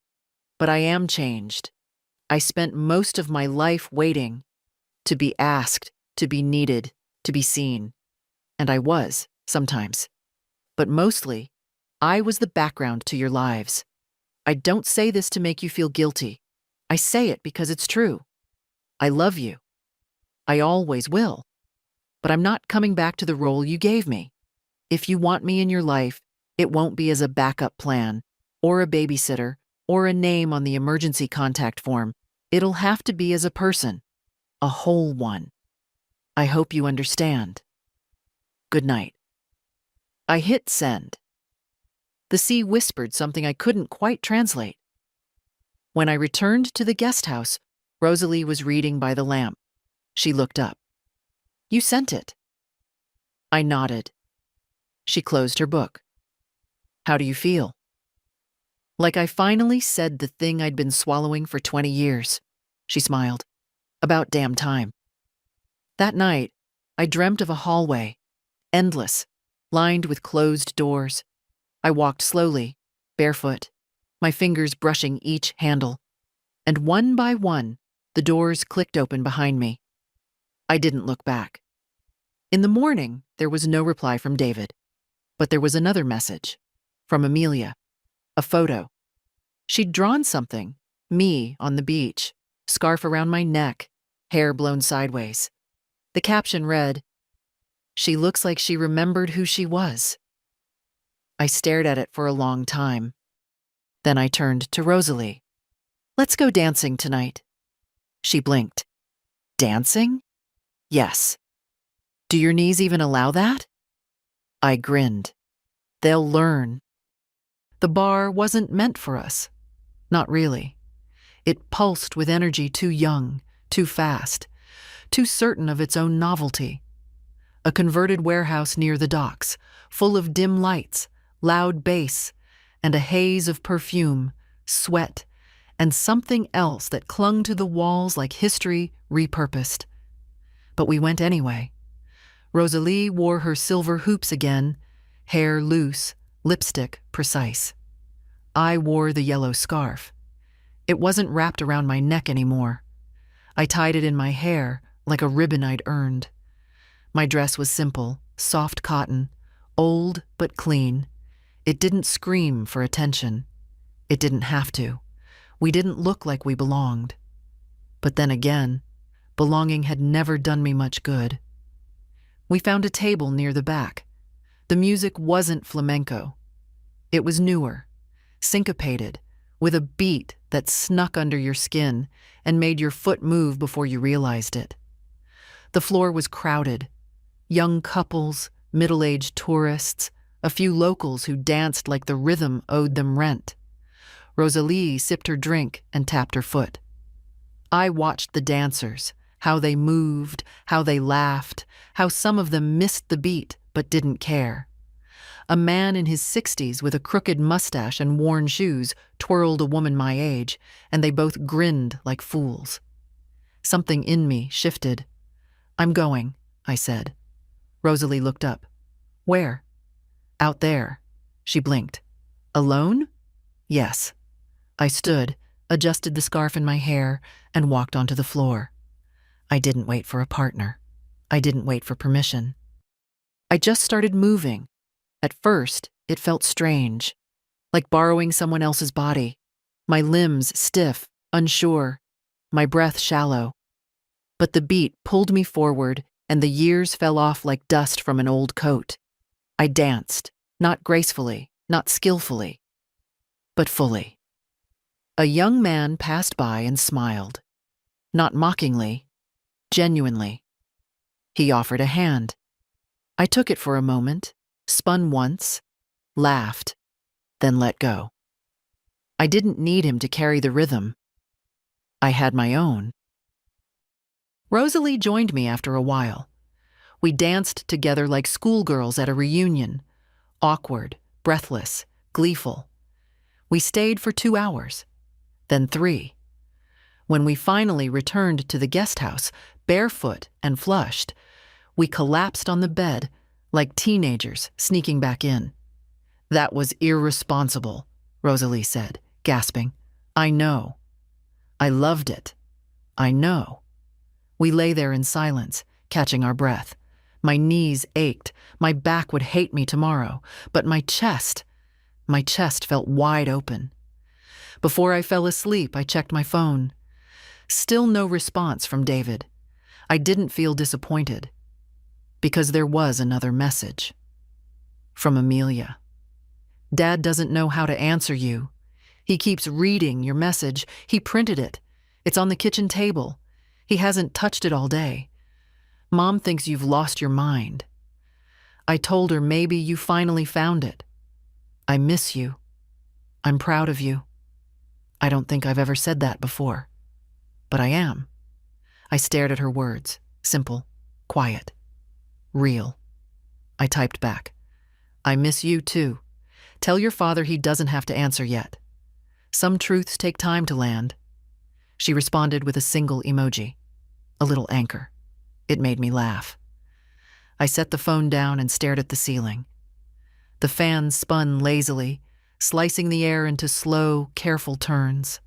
but I am changed. I spent most of my life waiting to be asked, to be needed, to be seen. And I was, sometimes. But mostly, I was the background to your lives. I don't say this to make you feel guilty. I say it because it's true. I love you. I always will. But I'm not coming back to the role you gave me. If you want me in your life, it won't be as a backup plan, or a babysitter, or a name on the emergency contact form. It'll have to be as a person, a whole one. I hope you understand. Good night." I hit send. The sea whispered something I couldn't quite translate. When I returned to the guest house, Rosalie was reading by the lamp. She looked up. "You sent it." I nodded. She closed her book. "How do you feel?" Like I finally said the thing I'd been swallowing for 20 years. She smiled. "About damn time." That night, I dreamt of a hallway, endless, lined with closed doors. I walked slowly, barefoot, my fingers brushing each handle, and one by one, the doors clicked open behind me. I didn't look back. In the morning, there was no reply from David, but there was another message from Amelia, a photo. She'd drawn something, me on the beach, scarf around my neck, hair blown sideways. The caption read, "She looks like she remembered who she was." I stared at it for a long time. Then I turned to Rosalie. "Let's go dancing tonight." She blinked. "Dancing?" "Yes." "Do your knees even allow that?" I grinned. "They'll learn." The bar wasn't meant for us. Not really. It pulsed with energy too young, too fast, too certain of its own novelty. A converted warehouse near the docks, full of dim lights, loud bass, and a haze of perfume, sweat, and something else that clung to the walls like history repurposed. But we went anyway. Rosalie wore her silver hoops again, hair loose, lipstick precise. I wore the yellow scarf. It wasn't wrapped around my neck anymore. I tied it in my hair like a ribbon I'd earned. My dress was simple, soft cotton, old but clean. It didn't scream for attention. It didn't have to. We didn't look like we belonged. But then again, belonging had never done me much good. We found a table near the back. The music wasn't flamenco. It was newer, syncopated, with a beat that snuck under your skin and made your foot move before you realized it. The floor was crowded. Young couples, middle-aged tourists, a few locals who danced like the rhythm owed them rent. Rosalie sipped her drink and tapped her foot. I watched the dancers, how they moved, how they laughed, how some of them missed the beat but didn't care. A man in his 60s with a crooked mustache and worn shoes twirled a woman my age, and they both grinned like fools. Something in me shifted. "I'm going," I said. Rosalie looked up. "Where?" "Out there." She blinked. "Alone?" "Yes." I stood, adjusted the scarf in my hair, and walked onto the floor. I didn't wait for a partner. I didn't wait for permission. I just started moving. At first, it felt strange, like borrowing someone else's body. My limbs stiff, unsure, my breath shallow. But the beat pulled me forward, and the years fell off like dust from an old coat. I danced, not gracefully, not skillfully, but fully. A young man passed by and smiled. Not mockingly, genuinely. He offered a hand. I took it for a moment, spun once, laughed, then let go. I didn't need him to carry the rhythm. I had my own. Rosalie joined me after a while. We danced together like schoolgirls at a reunion, awkward, breathless, gleeful. We stayed for 2 hours, then 3. When we finally returned to the guest house, barefoot and flushed, we collapsed on the bed like teenagers sneaking back in. "That was irresponsible," Rosalie said, gasping. "I know." "I loved it." "I know." We lay there in silence, catching our breath. My knees ached, my back would hate me tomorrow, but my chest felt wide open. Before I fell asleep, I checked my phone. Still no response from David. I didn't feel disappointed, because there was another message. From Amelia. "Dad doesn't know how to answer you. He keeps reading your message. He printed it. It's on the kitchen table. He hasn't touched it all day. Mom thinks you've lost your mind. I told her maybe you finally found it. I miss you. I'm proud of you." I don't think I've ever said that before, but I am. I stared at her words, simple, quiet, real. I typed back, "I miss you too. Tell your father he doesn't have to answer yet. Some truths take time to land." She responded with a single emoji, a little anchor. It made me laugh. I set the phone down and stared at the ceiling. The fan spun lazily, slicing the air into slow, careful turns.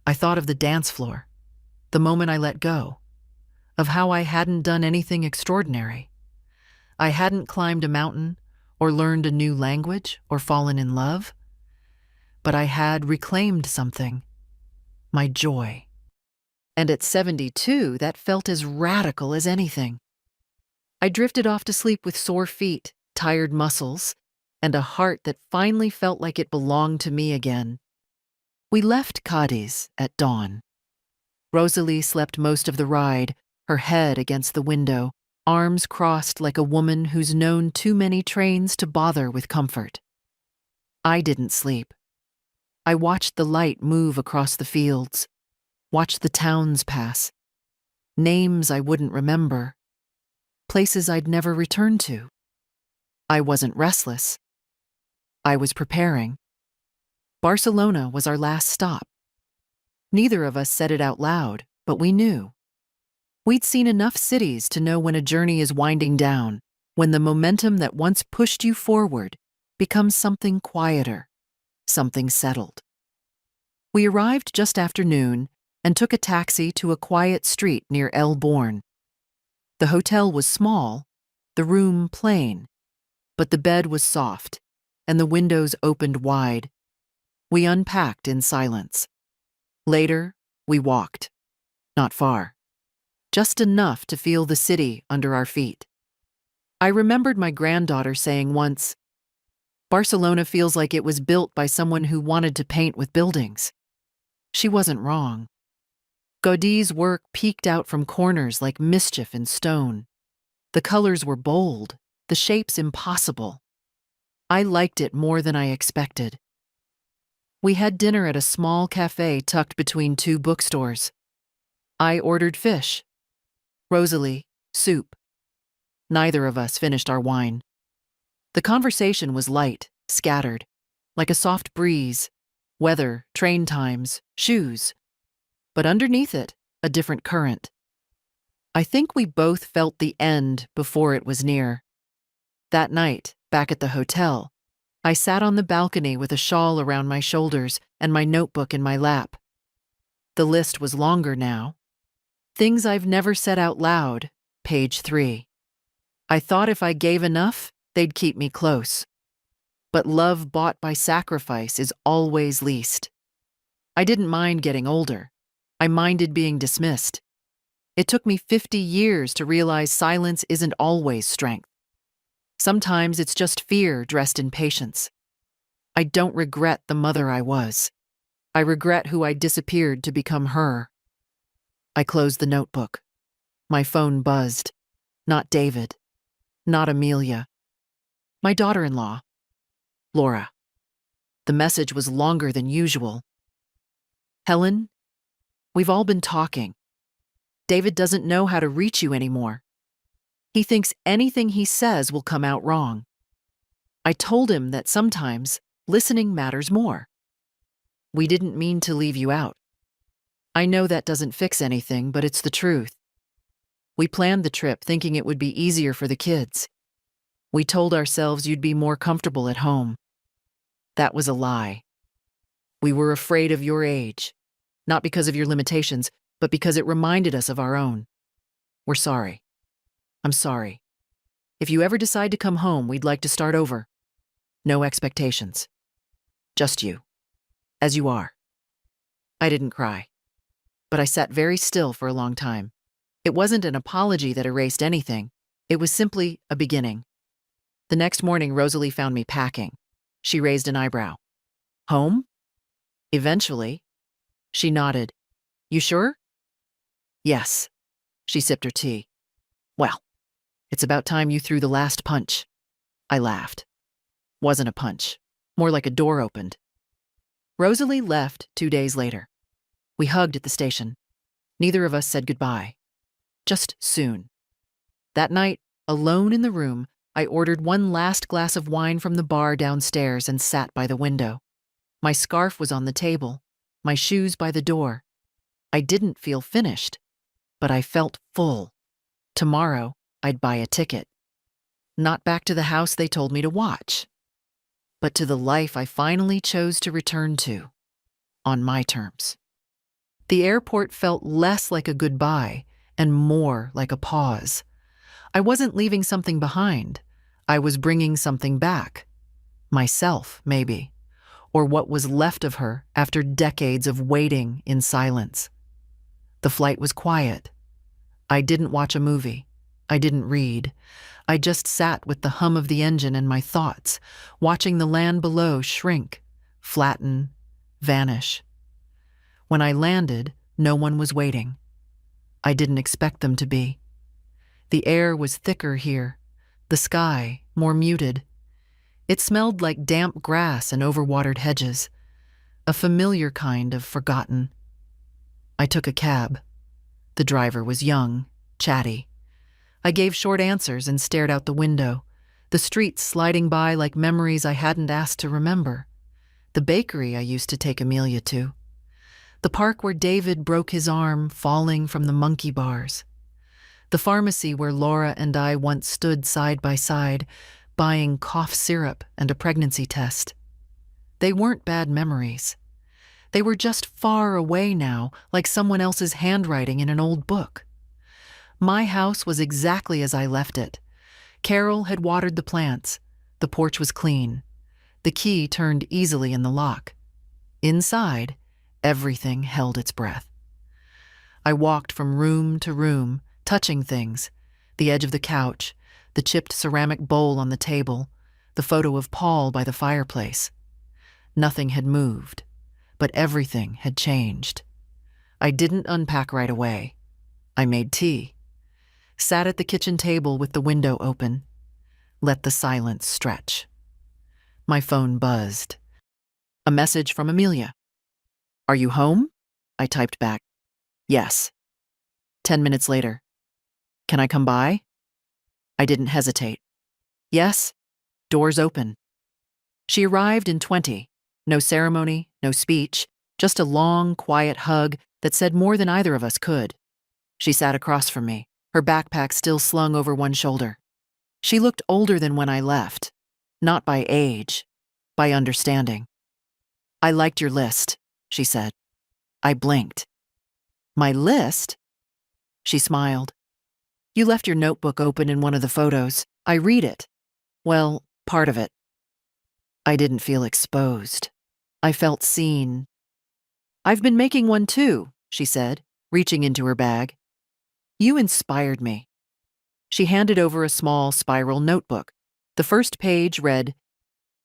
I thought of the dance floor, the moment I let go. of how I hadn't done anything extraordinary. I hadn't climbed a mountain or learned a new language or fallen in love, but I had reclaimed something, my joy. And at 72, that felt as radical as anything. I drifted off to sleep with sore feet, tired muscles, and a heart that finally felt like it belonged to me again. We left Cadiz at dawn. Rosalie slept most of the ride, her head against the window, arms crossed like a woman who's known too many trains to bother with comfort. I didn't sleep. I watched the light move across the fields, watched the towns pass, names I wouldn't remember, places I'd never return to. I wasn't restless. I was preparing. Barcelona was our last stop. Neither of us said it out loud, but we knew. We'd seen enough cities to know when a journey is winding down, when the momentum that once pushed you forward becomes something quieter, something settled. We arrived just after noon and took a taxi to a quiet street near El Born. The hotel was small, the room plain, but the bed was soft, and the windows opened wide. We unpacked in silence. Later, we walked. Not far. Just enough to feel the city under our feet. I remembered my granddaughter saying once, "Barcelona feels like it was built by someone who wanted to paint with buildings." She wasn't wrong. Gaudí's work peeked out from corners like mischief in stone. The colors were bold, the shapes impossible. I liked it more than I expected. We had dinner at a small cafe tucked between two bookstores. I ordered fish. Rosalie, soup. Neither of us finished our wine. The conversation was light, scattered, like a soft breeze, weather, train times, shoes. But underneath it, a different current. I think we both felt the end before it was near. That night, back at the hotel, I sat on the balcony with a shawl around my shoulders and my notebook in my lap. The list was longer now. Things I've never said out loud, page 3. I thought if I gave enough, they'd keep me close. But love bought by sacrifice is always least. I didn't mind getting older. I minded being dismissed. It took me 50 years to realize silence isn't always strength. Sometimes it's just fear dressed in patience. I don't regret the mother I was. I regret who I disappeared to become her. I closed the notebook. My phone buzzed. Not David. Not Amelia. My daughter-in-law. Laura. The message was longer than usual. "Helen, we've all been talking. David doesn't know how to reach you anymore. He thinks anything he says will come out wrong. I told him that sometimes listening matters more. We didn't mean to leave you out. I know that doesn't fix anything, but it's the truth. We planned the trip thinking it would be easier for the kids. We told ourselves you'd be more comfortable at home. That was a lie. We were afraid of your age, not because of your limitations, but because it reminded us of our own. We're sorry. I'm sorry. If you ever decide to come home, we'd like to start over. No expectations. Just you. As you are." I didn't cry, but I sat very still for a long time. It wasn't an apology that erased anything. It was simply a beginning. The next morning, Rosalie found me packing. She raised an eyebrow. "Home?" "Eventually." She nodded. "You sure?" "Yes." She sipped her tea. "Well, it's about time you threw the last punch." I laughed. Wasn't a punch. More like a door opened. Rosalie left 2 days later. We hugged at the station. Neither of us said goodbye. Just soon. That night, alone in the room, I ordered one last glass of wine from the bar downstairs and sat by the window. My scarf was on the table, my shoes by the door. I didn't feel finished, but I felt full. Tomorrow, I'd buy a ticket. Not back to the house they told me to watch, but to the life I finally chose to return to, on my terms. The airport felt less like a goodbye and more like a pause. I wasn't leaving something behind. I was bringing something back. Myself, maybe, or what was left of her after decades of waiting in silence. The flight was quiet. I didn't watch a movie. I didn't read. I just sat with the hum of the engine and my thoughts, watching the land below shrink, flatten, vanish. When I landed, no one was waiting. I didn't expect them to be. The air was thicker here, the sky more muted. It smelled like damp grass and overwatered hedges, a familiar kind of forgotten. I took a cab. The driver was young, chatty. I gave short answers and stared out the window, the streets sliding by like memories I hadn't asked to remember. The bakery I used to take Amelia to. The park where David broke his arm falling from the monkey bars. The pharmacy where Laura and I once stood side by side, buying cough syrup and a pregnancy test. They weren't bad memories. They were just far away now, like someone else's handwriting in an old book. My house was exactly as I left it. Carol had watered the plants. The porch was clean. The key turned easily in the lock. Inside, everything held its breath. I walked from room to room, touching things, the edge of the couch, the chipped ceramic bowl on the table, the photo of Paul by the fireplace. Nothing had moved, but everything had changed. I didn't unpack right away. I made tea, sat at the kitchen table with the window open, let the silence stretch. My phone buzzed. A message from Amelia. "Are you home?" I typed back. "Yes." 10 minutes later. "Can I come by?" I didn't hesitate. "Yes." Doors open. She arrived in 20. No ceremony, no speech, just a long, quiet hug that said more than either of us could. She sat across from me, her backpack still slung over one shoulder. She looked older than when I left, not by age, by understanding. "I liked your list," she said. I blinked. "My list?" She smiled. "You left your notebook open in one of the photos. I read it. Well, part of it." I didn't feel exposed. I felt seen. "I've been making one too," she said, reaching into her bag. "You inspired me." She handed over a small spiral notebook. The first page read,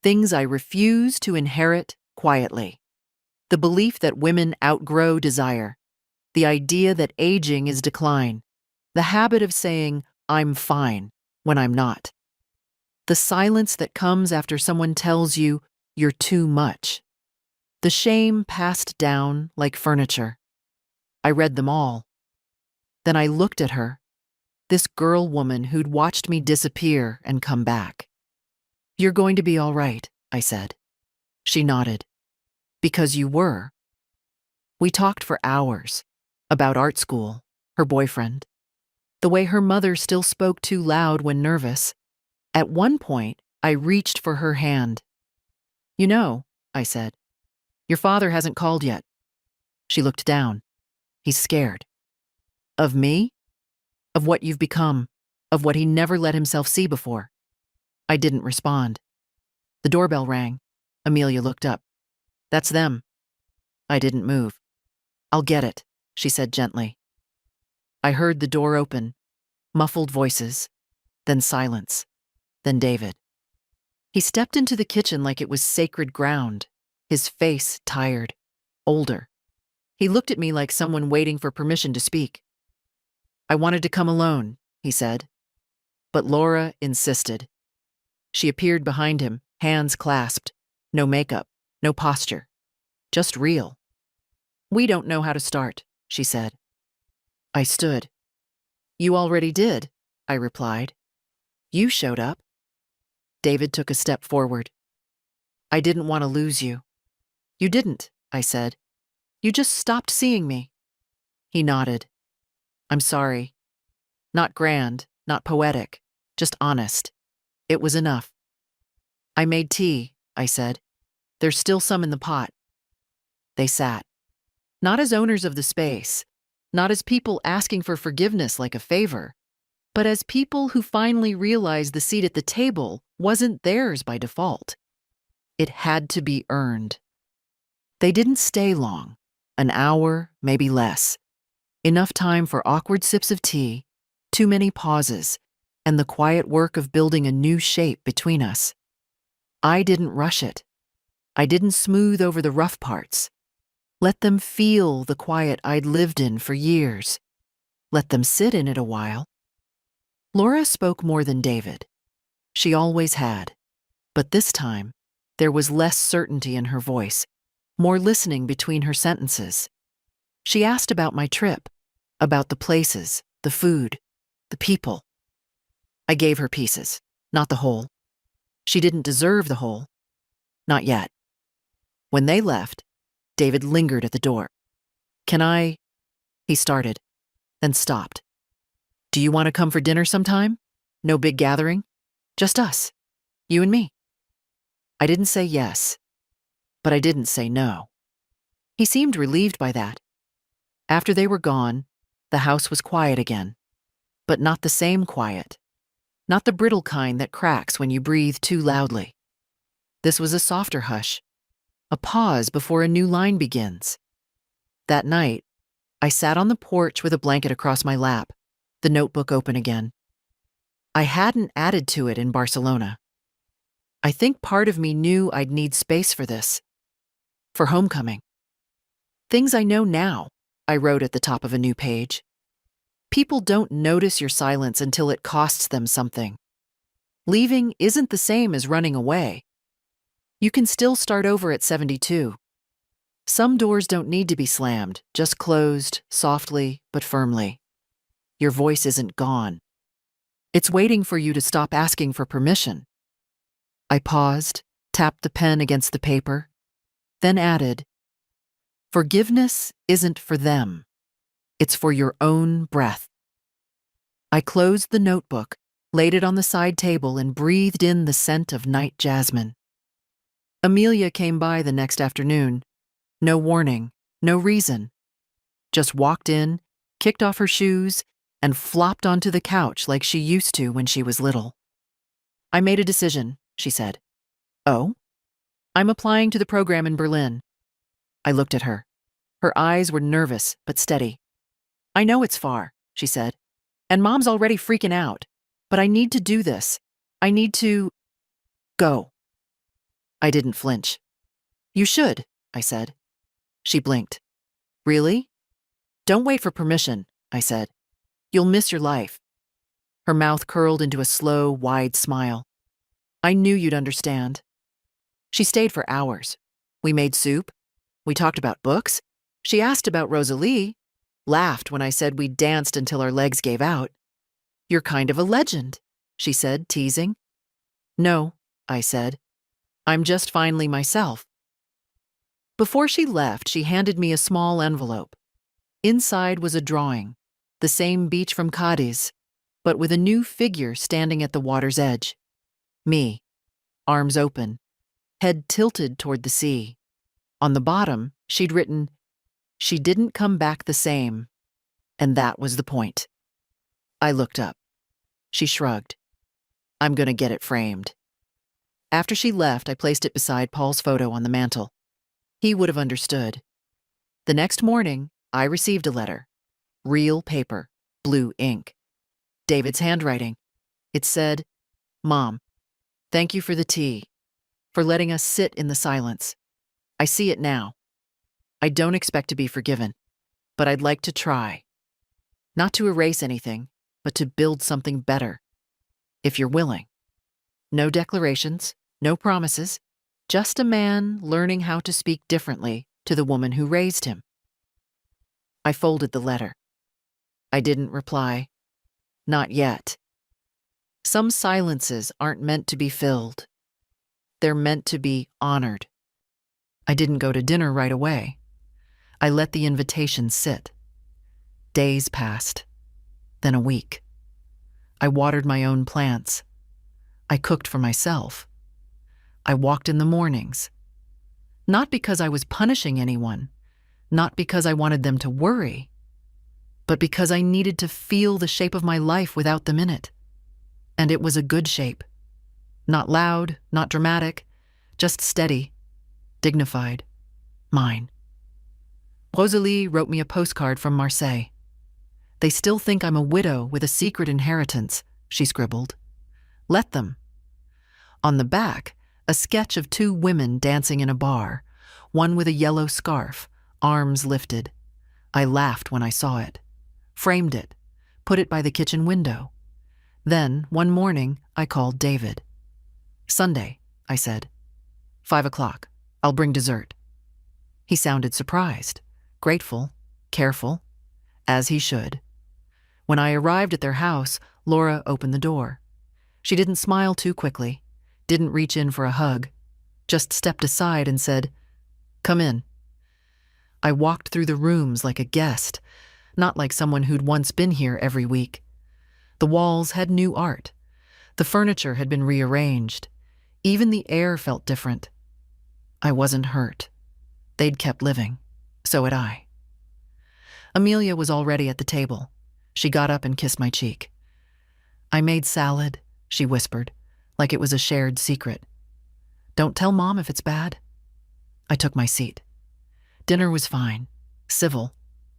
"Things I refuse to inherit quietly. The belief that women outgrow desire. The idea that aging is decline. The habit of saying, 'I'm fine,' when I'm not. The silence that comes after someone tells you you're too much. The shame passed down like furniture." I read them all. Then I looked at her, this girl woman who'd watched me disappear and come back. "You're going to be all right," I said. She nodded. "Because you were." We talked for hours about art school, her boyfriend, the way her mother still spoke too loud when nervous. At one point, I reached for her hand. "You know," I said, "your father hasn't called yet." She looked down. "He's scared." "Of me? Of what you've become? Of what he never let himself see before?" I didn't respond. The doorbell rang. Amelia looked up. "That's them." I didn't move. "I'll get it," she said gently. I heard the door open, muffled voices, then silence, then David. He stepped into the kitchen like it was sacred ground, his face tired, older. He looked at me like someone waiting for permission to speak. "I wanted to come alone," he said. But Laura insisted. She appeared behind him, hands clasped. No makeup, no posture. Just real. "We don't know how to start," she said. I stood. "You already did," I replied. "You showed up." David took a step forward. "I didn't want to lose you." "You didn't," I said. "You just stopped seeing me." He nodded. "I'm sorry. Not grand, not poetic, just honest. It was enough." "I made tea," I said. "There's still some in the pot." They sat. Not as owners of the space, not as people asking for forgiveness like a favor, but as people who finally realized the seat at the table wasn't theirs by default. It had to be earned. They didn't stay long, an hour, maybe less. Enough time for awkward sips of tea, too many pauses, and the quiet work of building a new shape between us. I didn't rush it. I didn't smooth over the rough parts. Let them feel the quiet I'd lived in for years. Let them sit in it a while. Laura spoke more than David. She always had. But this time, there was less certainty in her voice, more listening between her sentences. She asked about my trip, about the places, the food, the people. I gave her pieces, not the whole. She didn't deserve the whole. Not yet. When they left, David lingered at the door. "Can I?" he started, then stopped. "Do you want to come for dinner sometime? No big gathering? Just us. You and me." I didn't say yes, but I didn't say no. He seemed relieved by that. After they were gone, the house was quiet again. But not the same quiet. Not the brittle kind that cracks when you breathe too loudly. This was a softer hush, a pause before a new line begins. That night, I sat on the porch with a blanket across my lap, the notebook open again. I hadn't added to it in Barcelona. I think part of me knew I'd need space for this. For homecoming. Things I know now, I wrote at the top of a new page. People don't notice your silence until it costs them something. Leaving isn't the same as running away. You can still start over at 72. Some doors don't need to be slammed, just closed, softly but firmly. Your voice isn't gone. It's waiting for you to stop asking for permission. I paused, tapped the pen against the paper, then added, "Forgiveness isn't for them. It's for your own breath." I closed the notebook, laid it on the side table, and breathed in the scent of night jasmine. Amelia came by the next afternoon. No warning, no reason. Just walked in, kicked off her shoes, and flopped onto the couch like she used to when she was little. "I made a decision," she said. "Oh?" "I'm applying to the program in Berlin." I looked at her. Her eyes were nervous but steady. "I know it's far," she said, "and Mom's already freaking out. But I need to do this. I need to go." I didn't flinch. "You should," I said. She blinked. "Really?" "Don't wait for permission," I said. "You'll miss your life." Her mouth curled into a slow, wide smile. "I knew you'd understand." She stayed for hours. We made soup. We talked about books. She asked about Rosalie, laughed when I said we'd danced until our legs gave out. "You're kind of a legend," she said, teasing. "No," I said. "I'm just finally myself." Before she left, she handed me a small envelope. Inside was a drawing, the same beach from Cadiz, but with a new figure standing at the water's edge. Me, arms open, head tilted toward the sea. On the bottom, she'd written, "She didn't come back the same," and that was the point. I looked up. She shrugged. "I'm gonna get it framed." After she left, I placed it beside Paul's photo on the mantel. He would have understood. The next morning, I received a letter. Real paper, blue ink. David's handwriting. It said, "Mom, thank you for the tea, for letting us sit in the silence. I see it now. I don't expect to be forgiven, but I'd like to try. Not to erase anything, but to build something better. If you're willing. No declarations, no promises, just a man learning how to speak differently to the woman who raised him." I folded the letter. I didn't reply. Not yet. Some silences aren't meant to be filled. They're meant to be honored. I didn't go to dinner right away. I let the invitation sit. Days passed, then a week. I watered my own plants. I cooked for myself. I walked in the mornings. Not because I was punishing anyone, not because I wanted them to worry, but because I needed to feel the shape of my life without them in it. And it was a good shape. Not loud, not dramatic, just steady, dignified, mine. Rosalie wrote me a postcard from Marseille. "They still think I'm a widow with a secret inheritance," she scribbled. "Let them." On the back, a sketch of two women dancing in a bar, one with a yellow scarf, arms lifted. I laughed when I saw it, framed it, put it by the kitchen window. Then, one morning, I called David. "Sunday," I said. 5 o'clock. I'll bring dessert." He sounded surprised, grateful, careful, as he should. When I arrived at their house, Laura opened the door. She didn't smile too quickly, didn't reach in for a hug, just stepped aside and said, "Come in." I walked through the rooms like a guest, not like someone who'd once been here every week. The walls had new art. The furniture had been rearranged. Even the air felt different. I wasn't hurt. They'd kept living. So had I. Amelia was already at the table. She got up and kissed my cheek. "I made salad," she whispered, like it was a shared secret. "Don't tell Mom if it's bad." I took my seat. Dinner was fine, civil,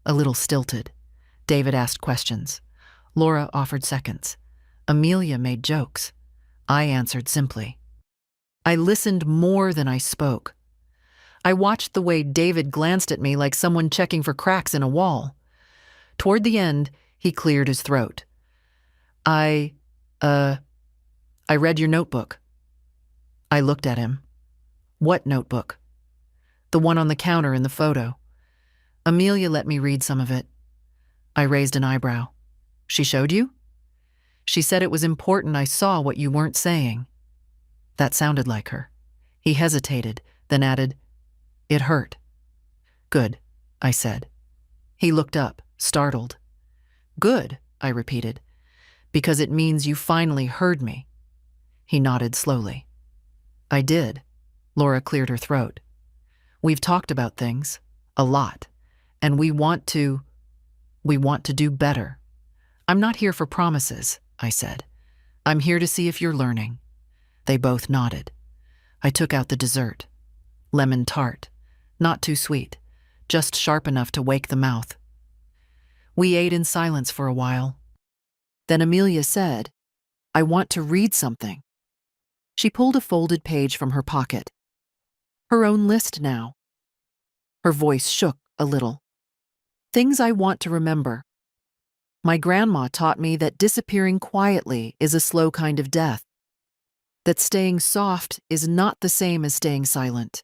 a little stilted. David asked questions. Laura offered seconds. Amelia made jokes. I answered simply. I listened more than I spoke. I watched the way David glanced at me like someone checking for cracks in a wall. Toward the end, he cleared his throat. I read your notebook." I looked at him. "What notebook?" "The one on the counter in the photo." Amelia let me read some of it. I raised an eyebrow. "She showed you?" "She said it was important I saw what you weren't saying." That sounded like her. He hesitated, then added, "It hurt." "Good," I said. He looked up, startled. "Good," I repeated, "because it means you finally heard me." He nodded slowly. "I did." Laura cleared her throat. "We've talked about things, a lot, and we want to do better. I'm not here for promises," I said. "I'm here to see if you're learning." They both nodded. I took out the dessert. Lemon tart. Not too sweet, just sharp enough to wake the mouth. We ate in silence for a while. Then Amelia said, "I want to read something." She pulled a folded page from her pocket. Her own list now. Her voice shook a little. "Things I want to remember. My grandma taught me that disappearing quietly is a slow kind of death. That staying soft is not the same as staying silent.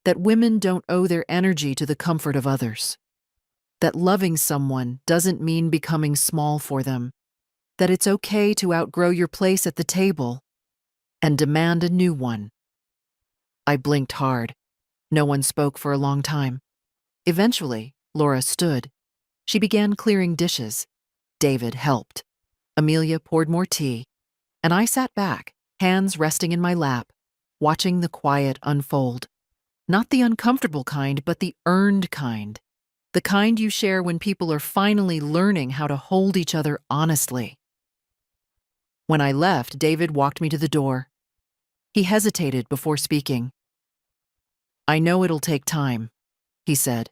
That women don't owe their energy to the comfort of others. That loving someone doesn't mean becoming small for them. That it's okay to outgrow your place at the table and demand a new one." I blinked hard. No one spoke for a long time. Eventually, Laura stood. She began clearing dishes. David helped. Amelia poured more tea, and I sat back, hands resting in my lap, watching the quiet unfold. Not the uncomfortable kind, but the earned kind. The kind you share when people are finally learning how to hold each other honestly. When I left, David walked me to the door. He hesitated before speaking. "I know it'll take time," he said.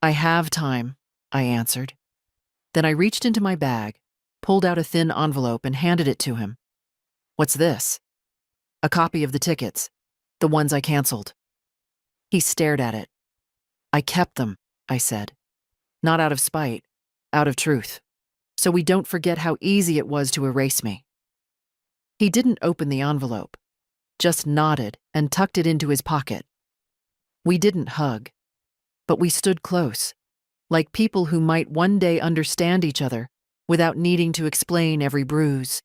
"I have time," I answered. Then I reached into my bag, pulled out a thin envelope and handed it to him. "What's this?" "A copy of the tickets, the ones I canceled." He stared at it. "I kept them," I said. "Not out of spite, out of truth. So we don't forget how easy it was to erase me." He didn't open the envelope, just nodded and tucked it into his pocket. We didn't hug, but we stood close, like people who might one day understand each other without needing to explain every bruise.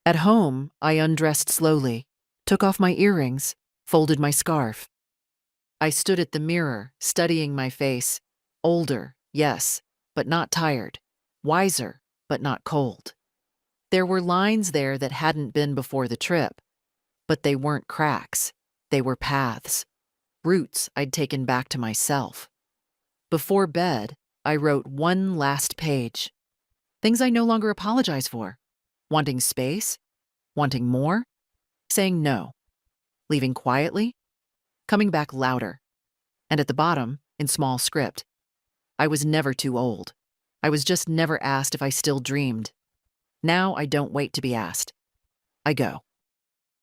At home, I undressed slowly, took off my earrings, folded my scarf. I stood at the mirror, studying my face. Older, yes, but not tired. Wiser, but not cold. There were lines there that hadn't been before the trip, but they weren't cracks. They were paths, routes I'd taken back to myself. Before bed, I wrote one last page. Things I no longer apologize for. Wanting space, wanting more, saying no, leaving quietly, coming back louder. And at the bottom, in small script, I was never too old. I was just never asked if I still dreamed. Now I don't wait to be asked. I go.